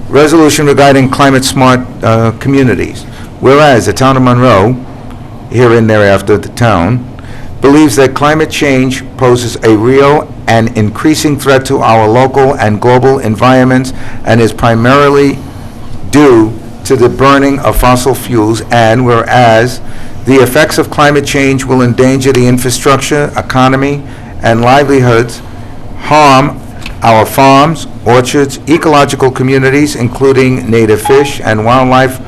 Resolution regarding climate smart communities. Whereas the town of Monroe, herein thereafter the town, believes that climate change poses a real and increasing threat to our local and global environments and is primarily due to the burning of fossil fuels, and whereas the effects of climate change will endanger the infrastructure, economy, and livelihoods, harm our farms, orchards, ecological communities, including native fish and wildlife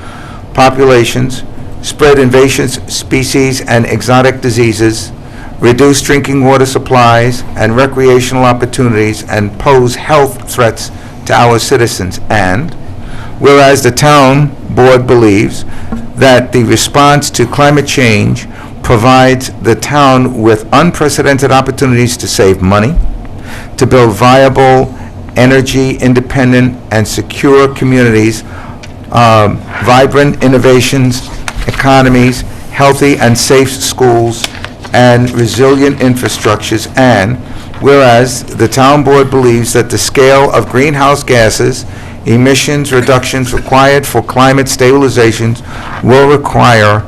populations, spread invasive species and exotic diseases, reduce drinking water supplies and recreational opportunities, and pose health threats to our citizens. And whereas the town board believes that the response to climate change provides the town with unprecedented opportunities to save money, to build viable, energy-independent, and secure communities, vibrant innovations, economies, healthy and safe schools, and resilient infrastructures, and whereas the town board believes that the scale of greenhouse gases emissions reductions required for climate stabilization will require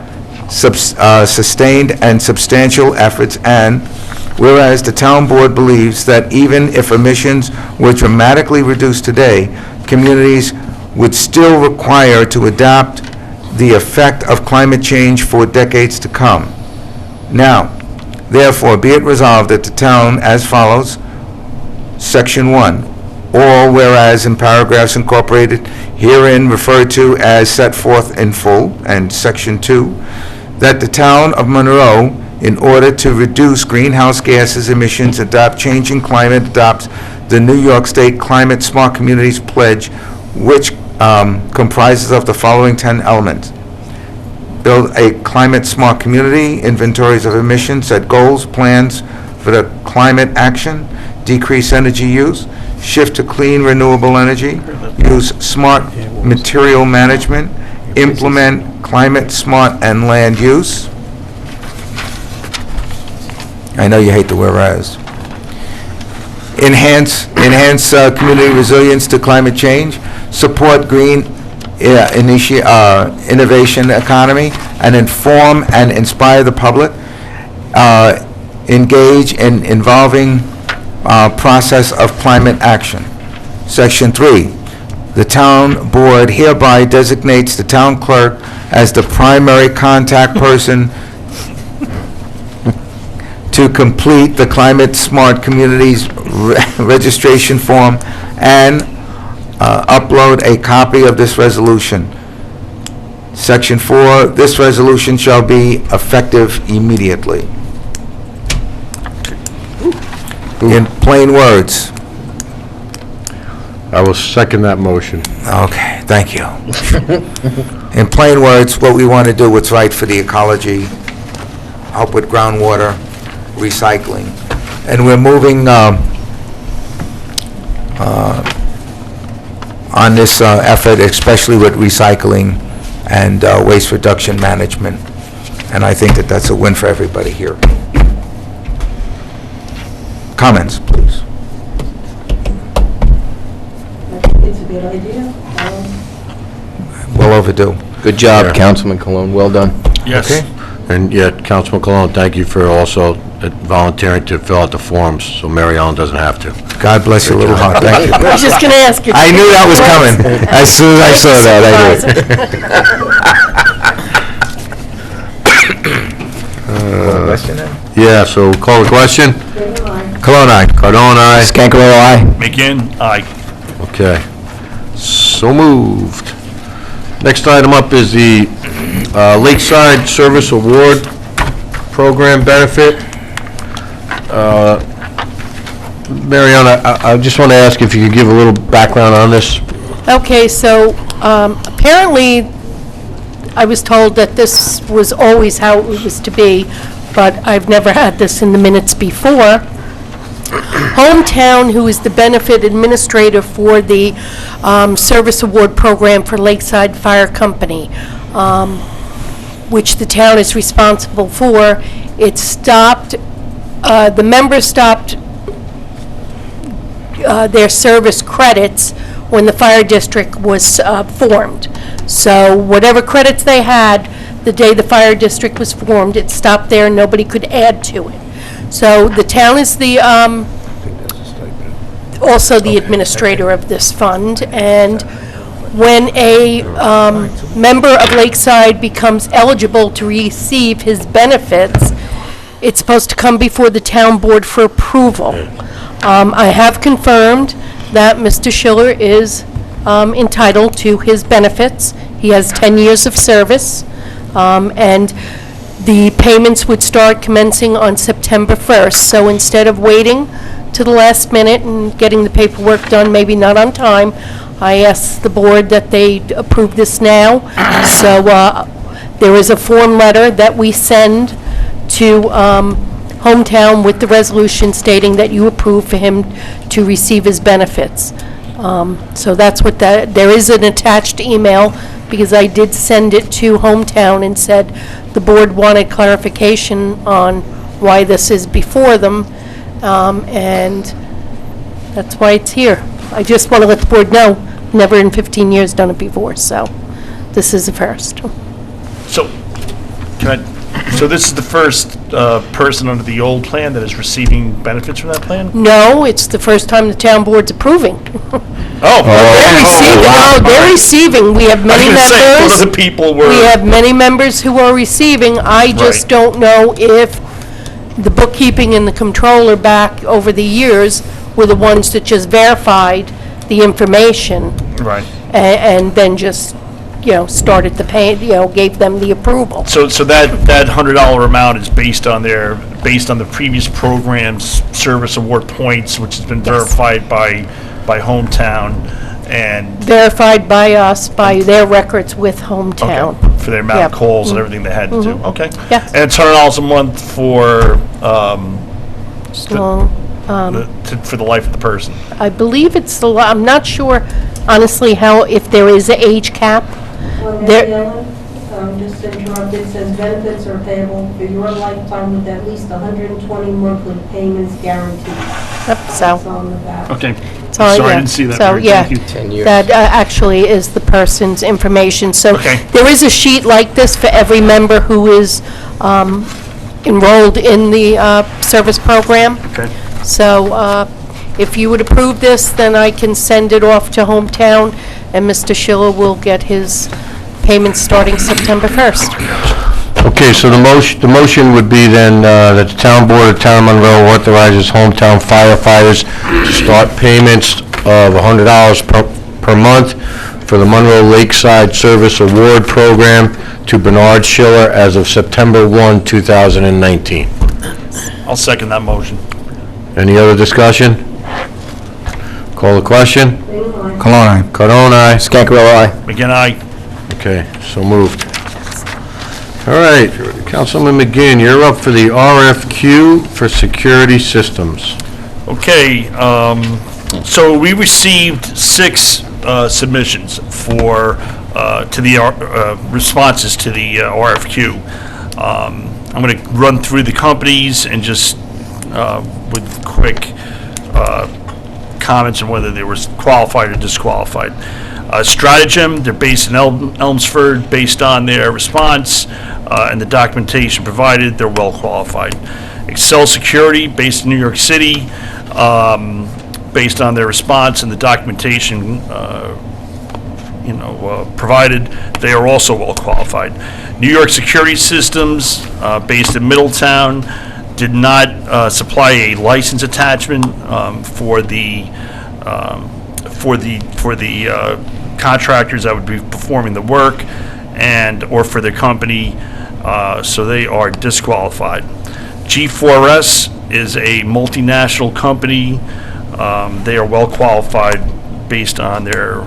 sustained and substantial efforts, and whereas the town board believes that even if emissions were dramatically reduced today, communities would still require to adapt the effect of climate change for decades to come. Now, therefore, be it resolved that the town as follows, Section 1, all whereas in paragraphs incorporated herein referred to as set forth in full, and Section 2, that the town of Monroe, in order to reduce greenhouse gases emissions, adopt changing climate, adopts the New York State Climate Smart Communities Pledge, which comprises of the following 10 elements. Build a climate-smart community, inventories of emissions, set goals, plans for the climate action, decrease energy use, shift to clean renewable energy, use smart material management, implement climate-smart and land use. I know you hate the whereas. Enhance community resilience to climate change, support green innovation economy, and inform and inspire the public, engage in involving process of climate action. Section 3, the town board hereby designates the town clerk as the primary contact person to complete the Climate Smart Communities registration form and upload a copy of this resolution. Section 4, this resolution shall be effective immediately. In plain words. I will second that motion. Okay, thank you. In plain words, what we want to do, what's right for the ecology, help with groundwater, recycling. And we're moving on this effort, especially with recycling and waste reduction management. And I think that that's a win for everybody here. Comments, please. I think it's a good idea. Well overdue. Good job, Yeah. Councilman Cologne, well done. Yes. Okay. And yet, Councilman Cologne, thank you for also volunteering to fill out the forms, so Mary Ellen doesn't have to. God bless your little heart, thank you. I was just going to ask you. I knew that was coming. As soon as I saw that, I knew it. Yeah, so call the question? Cologne, aye. Cardone, aye. Scancarello, aye. McGinn, aye. Okay. So moved. Next item up is the Lakeside Service Award Program benefit. Mariana, I just want to ask if you could give a little background on this. Okay, so apparently, I was told that this was always how it was to be, but I've never had this in the minutes before. Hometown, who is the benefit administrator for the Service Award Program for Lakeside Fire Company, which the town is responsible for, it stopped, the members stopped their service credits when the fire district was formed. So whatever credits they had the day the fire district was formed, it stopped there and nobody could add to it. So the town is the, also the administrator of this fund, and when a member of Lakeside becomes eligible to receive his benefits, it's supposed to come before the town board for approval. I have confirmed that Mr. Schiller is entitled to his benefits. He has 10 years of service, and the payments would start commencing on September 1st. So instead of waiting to the last minute and getting the paperwork done, maybe not on time, I asked the board that they approve this now. So there is a form letter that we send to Hometown with the resolution stating that you approve for him to receive his benefits. So that's what there is an attached email, because I did send it to Hometown and said the board wanted clarification on why this is before them, and that's why it's here. I just want to let the board know, never in 15 years done it before, so this is the first. So, so this is the first person under the old plan that is receiving benefits from that plan? No, it's the first time the town board's approving. Oh. They're receiving. We have many members. What other people were? We have many members who are receiving. I just Right. don't know if the bookkeeping and the controller back over the years were the ones that just verified the information Right. and then just, started the pay, gave them the approval. So that $100 amount is based on the previous program's service award points, which has been verified by Hometown and Verified by us, by their records with Hometown. for their amount of Yep. calls and everything they had to do. Okay. Yes. And it's $100 a month for So, for the life of the person. I believe it's I'm not sure, honestly, if there is an age cap. On There- Mary Ellen, just to interrupt, it says benefits are payable for your lifetime with at least 120 monthly payments guaranteed. Yep, so, It's on the back. Okay. so, Sorry, I yeah. didn't see that. So, Mary. yeah. Thank you. 10 years. That actually is the person's information. So Okay. there is a sheet like this for every member who is enrolled in the service program. Okay. So if you would approve this, then I can send it off to Hometown, and Mr. Schiller will get his payments starting September 1st. Okay, so the motion would be then that the town board of Town of Monroe authorizes hometown firefighters to start payments of $100 per month for the Monroe Lakeside Service Award Program to Bernard Schiller as of September 1, 2019. I'll second that motion. Any other discussion? Call the question? Colon, Cardone, Scancarello, aye. Again, aye. Okay, so moved. All right, Councilman McGinn, you're up for the RFQ for security systems. Okay, so we received 6 submissions to the responses to the RFQ. I'm going to run through the companies and just with quick comments on whether they were qualified or disqualified. Stratagem, they're based in Elmsford, based on their response and the documentation provided, they're well qualified. Excel Security, based in New York City, based on their response and the documentation provided, they are also well qualified. New York Security Systems, based in Middletown, did not supply a license attachment for the contractors that would be performing the work or for their company, so they are disqualified. G4S is a multinational company. They are well qualified based on their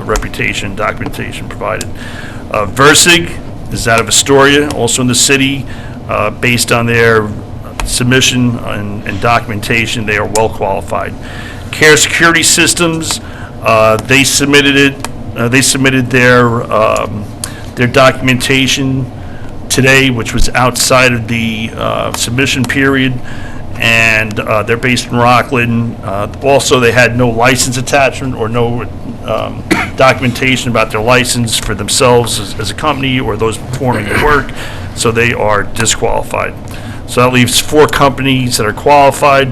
reputation and documentation provided. Versig is out of Astoria, also in the city, based on their submission and documentation, they are well qualified. Care Security Systems, they submitted their documentation today, which was outside of the submission period, and they're based in Rockland. Also, they had no license attachment or no documentation about their license for themselves as a company or those performing the work, so they are disqualified. So that leaves 4 companies that are qualified.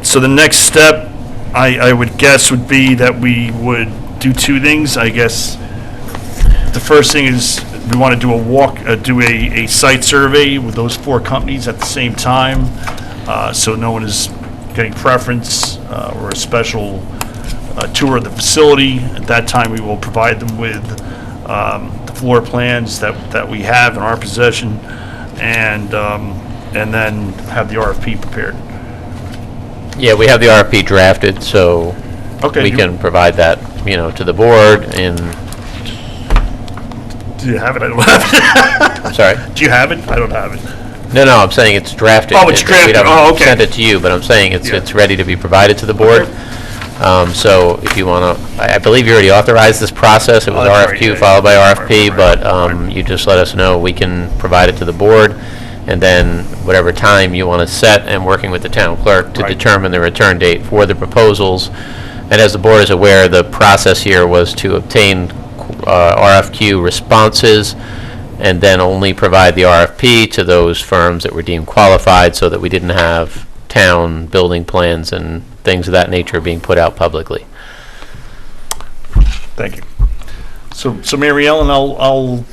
So the next step, I would guess, would be that we would do 2 things. I guess the first thing is we want to do a site survey with those 4 companies at the same time, so no one is getting preference or a special tour of the facility. At that time, we will provide them with the floor plans that we have in our possession, and then have the RFP prepared. Yeah, we have the RFP drafted, so Okay, we can provide that, to the board in, Do you have it? I don't have it. I'm sorry? Do you have it? I don't have it. No, I'm saying it's drafted. Oh, it's drafted. We haven't Oh, okay. sent it to you, but I'm saying Yeah. it's ready to be provided to the board. So if you want to, I believe you already authorized this process. It was Oh, that's right, RFQ yeah, followed by yeah. RFP, Right, but right. you just let us know. We can provide it to the board, and then whatever time you want to set, and working with the town clerk to Right. determine the return date for the proposals. And as the board is aware, the process here was to obtain RFQ responses, and then only provide the RFP to those firms that were deemed qualified, so that we didn't have town building plans and things of that nature being put out publicly. Thank you. So Mary Ellen, I'll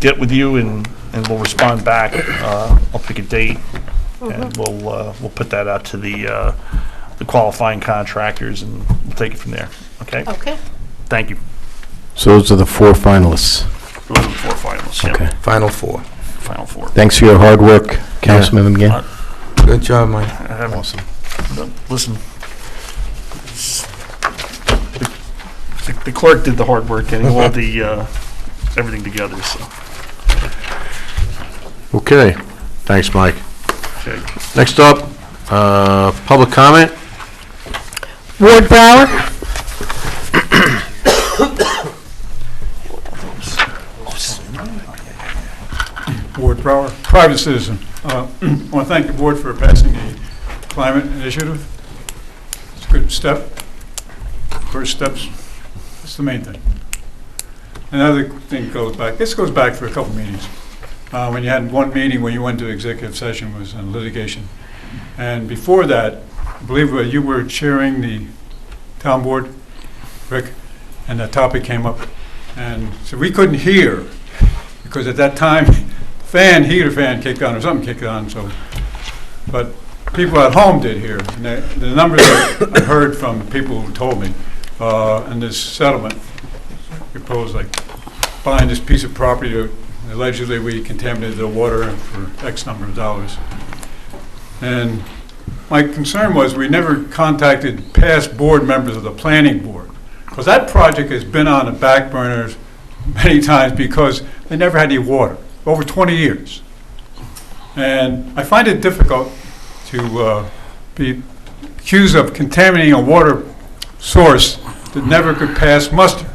get with you and we'll respond back. I'll pick a date and we'll put that out to the qualifying contractors and we'll take it from there. Okay? Okay. Thank you. So those are the 4 finalists. Those are the 4 finalists. Yep. Okay. Final 4. Final 4. Thanks for your hard work, Councilman McGinn. Good job, Mike. Awesome. Listen, the clerk did the hard work getting all the, everything together, so. Okay, thanks, Mike. Okay. Next up, public comment. Ward Brower? Ward Brower, private citizen. I want to thank the board for passing the climate initiative. It's a good step. First steps, that's the main thing. Another thing goes back, this goes back for a couple meetings. When you had one meeting where you went to executive session was on litigation. And before that, I believe you were chairing the town board, Rick, and that topic came up. And so we couldn't hear, because at that time, heater fan kicked on or something kicked on, so. But people at home did hear. And the numbers that I heard from people who told me, in this settlement, proposed like buying this piece of property to, allegedly we contaminated the water for X number of dollars. And my concern was we never contacted past board members of the planning board, because that project has been on the back burners many times because they never had any water, over 20 years. And I find it difficult to be accused of contaminating a water source that never could pass muster.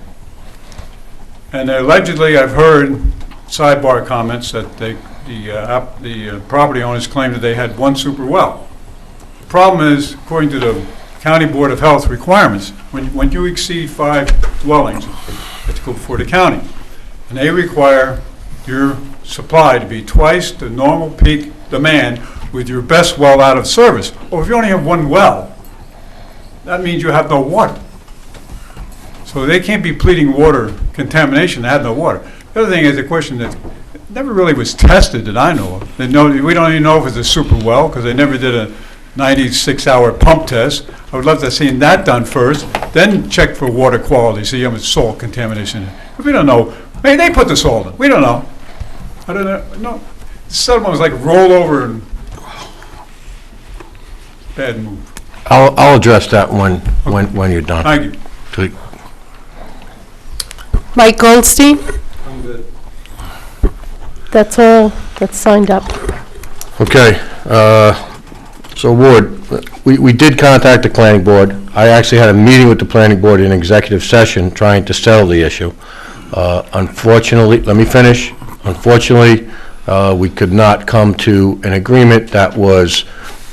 And allegedly, I've heard sidebar comments that the property owners claimed that they had one super well. The problem is, according to the County Board of Health requirements, when you exceed 5 dwellings, it's go before the county. And they require your supply to be twice the normal peak demand with your best well out of service. Or if you only have one well, that means you have no water. So they can't be pleading water contamination, they had no water. The other thing is a question that never really was tested that I know of. We don't even know if it's a super well, because they never did a 96-hour pump test. I would love to have seen that done first, then check for water quality, see how much salt contamination in it. But we don't know. Maybe they put the salt in. We don't know. I don't know. No. The settlement was like roll over and bad move. I'll address that when you're done. Thank you. Mike Goldstein? I'm good. That's all that's signed up. Okay, so Ward, we did contact the planning board. I actually had a meeting with the planning board in executive session trying to settle the issue. Unfortunately, let me finish. Unfortunately, we could not come to an agreement that was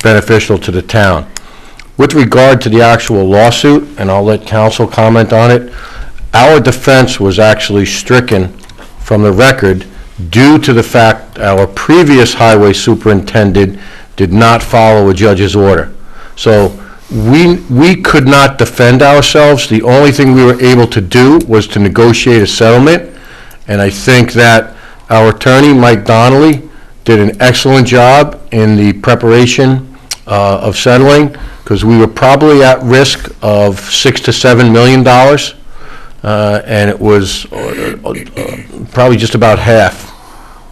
beneficial to the town. With regard to the actual lawsuit, and I'll let council comment on it, our defense was actually stricken from the record due to the fact our previous highway superintendent did not follow a judge's order. So we could not defend ourselves. The only thing we were able to do was to negotiate a settlement, and I think that our attorney, Mike Donnelly, did an excellent job in the preparation of settling, because we were probably at risk of $6 to $7 million. And it was probably just about half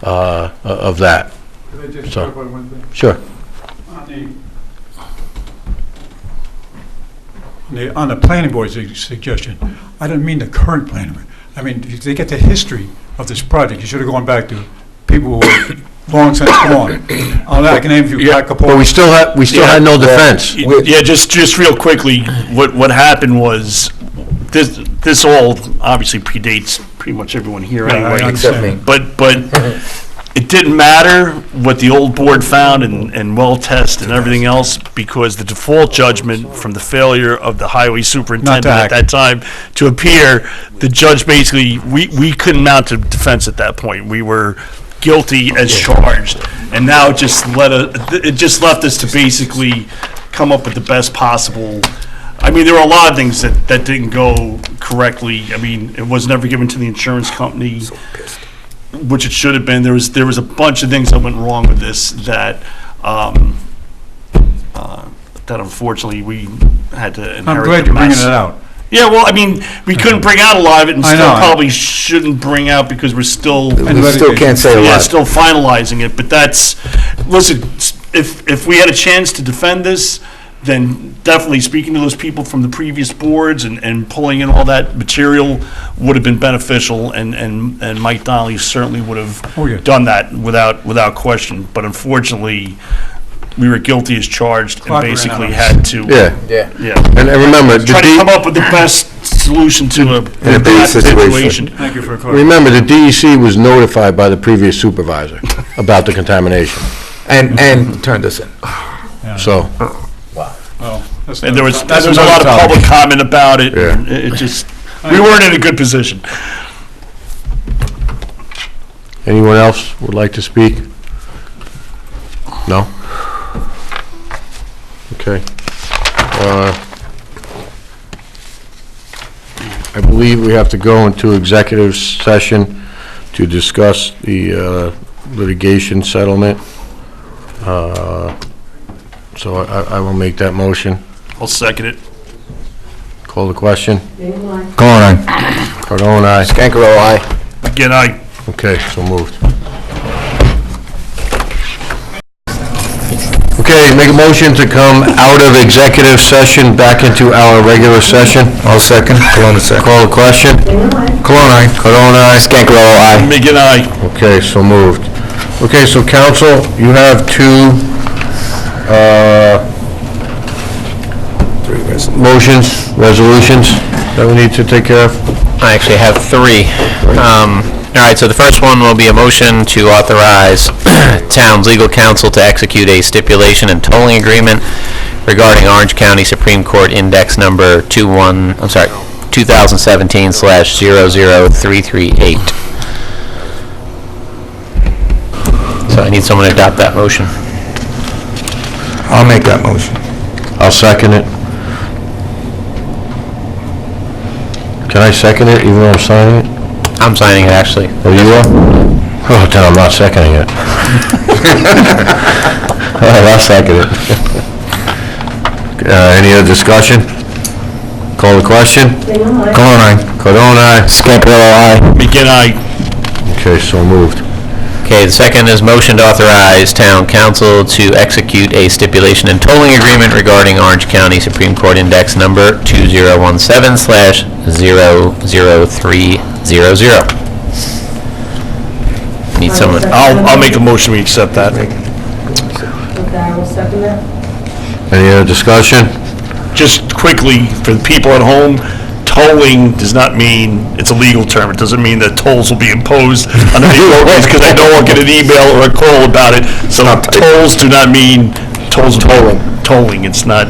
of that. Could I just So- clarify one thing? Sure. On the on the planning board's suggestion, I didn't mean the current planning board. I mean, if they get the history of this project, you should have gone back to people who were long since gone. I can name you, Pat Capone. But we still had no defense. Yeah, just real quickly, what happened was, this all obviously predates pretty much everyone here Yeah, I anyway. understand. But it didn't matter what the old board found and well test and everything else, because the default judgment from the failure of the highway superintendent at act. that time to appear, the judge basically, we couldn't mount a defense at that point. We were guilty as charged, and now it just left us to basically come up with the best possible. I mean, there were a lot of things that didn't go correctly. I mean, it was never given to the insurance company, which it should have been. There was a bunch of things that went wrong with this that that unfortunately we had to inherit. I'm glad the you're bringing mess. it out. Yeah, well, I mean, we couldn't bring out a lot of it, and I still know. probably shouldn't bring out because we're still. We still can't say a Yeah, lot. still finalizing it, but listen, if we had a chance to defend this, then definitely speaking to those people from the previous boards and pulling in all that material would have been beneficial, and Mike Donnelly certainly would have Oh, yeah. done that without question, but unfortunately, we were guilty as charged and Clock ran basically out. had to. Yeah. Yeah. And remember, Try to come up with the best solution to a bad situation. Thank you for clarifying. remember, the DEC was notified by the previous supervisor about the contamination. And turned us in. So, Oh, that's And not- there was that's a lot of another public topic. comment about it, Yeah. and it just, we weren't in a good position. anyone else would like to speak? No? Okay. I believe we have to go into executive session to discuss the litigation settlement. So I will make that motion. I'll second it. Call the question. Dana, aye. Come on. Cardone, aye. Scankarello, aye. Again, Okay, so moved. Okay, make a motion to come out of executive session back into our regular session. I'll second. Cologne, second. Call the question. Dana, aye. Cologne, aye. Cardone, aye. Scankarello, aye. again, Okay, so moved. Okay, so council, you have two resolutions that we need to take care of? I actually have three. All right, so the first one will be a motion to authorize town's legal counsel to execute a stipulation and tolling agreement regarding Orange County Supreme Court Index Number 2017/00338. So I need someone to adopt that motion. I'll make that motion. I'll second it. Can I second it even though I'm signing it? I'm signing it, actually. Oh, you are? Oh, then I'm not seconding it. All right, I'll second it. Any other discussion? Call the question? Dana, aye. Cologne, aye. Cardone, aye. Scankarello, aye. again, Okay, so moved. Okay, the second is motion to authorize town council to execute a stipulation and tolling agreement regarding Orange County Supreme Court Index Number 2017/00300. Need someone, I'll make a motion, we accept that. Okay, I will second that. Any other discussion? Just quickly, for the people at home, tolling does not mean, it's a legal term, it doesn't mean that tolls will be imposed on any roadways, because I know I'll get an email or a call about it. So tolls do not mean tolls. Tolling, it's not,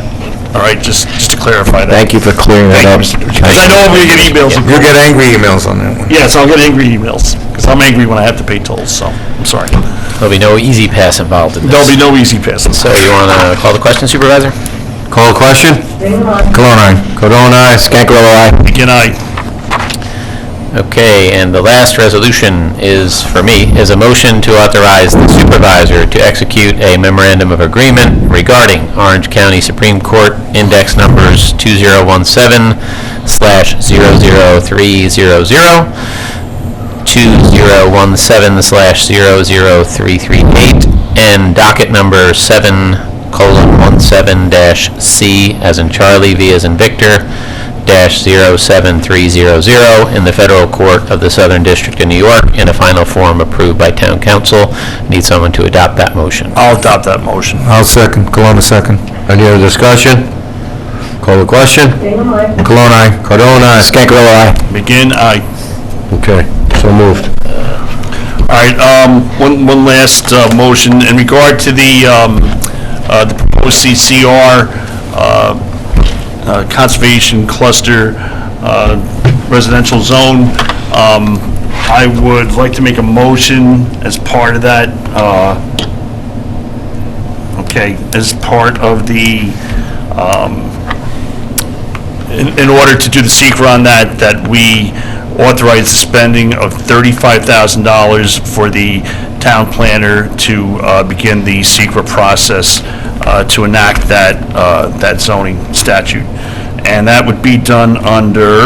all right, just to clarify that. Thank you for clearing that up. Because I know I'm going to get emails. You'll get angry emails on that one. Yes, I'll get angry emails, because I'm angry when I have to pay tolls, so, I'm sorry. there'll be no easy pass involved in this. There'll be no easy passes. So you want to call the question, Supervisor? Call the question? Dana, aye. Cologne, aye. Cardone, aye. Scankarello, aye. Again, Okay, and the last resolution is, for me, is a motion to authorize the supervisor to execute a memorandum of agreement regarding Orange County Supreme Court Index Numbers 2017/00300, 2017/00338, and docket number 7:1 -17-C as in Charlie, V as in Victor, -07300 in the Federal Court of the Southern District of New York in a final form approved by Town Council. Need someone to adopt that motion. I'll adopt that motion. I'll second. Colonna second. Any other discussion? Call the question? Dana, aye. Cologne, aye. Cardone, aye. Scangarello, aye. McGinn, aye. Okay, so moved. All right, one last motion in regard to the proposed CCR Conservation Cluster Residential Zone. I would like to make a motion as part of that, as part of the, in order to do the secret on that we authorize the spending of $35,000 for the town planner to begin the secret process to enact that zoning statute. And that would be done under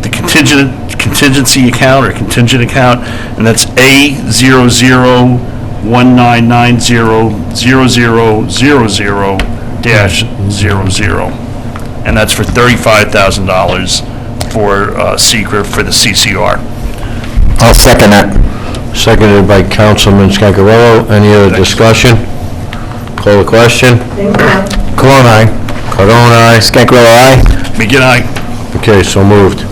the contingency account or contingent account, and that's A0019000000-00, and that's for $35,000 for secret for the CCR. I'll second that. Seconded by Councilman Scangarello. Any other discussion? Call the question? Dana, aye. Cologne, aye. Cardone, aye. Scangarello, aye. McGinn, aye. Okay, so moved.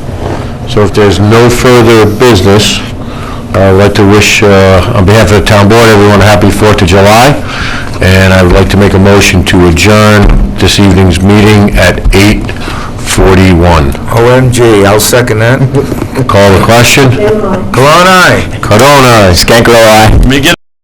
So if there's no further business, I'd like to wish, on behalf of the town board, everyone a happy 4th of July, and I would like to make a motion to adjourn this evening's meeting at 8:41. OMG, I'll second that. Call the question? Dana, aye. Cologne, aye. Cardone, aye. Scangarello, aye. McGinn,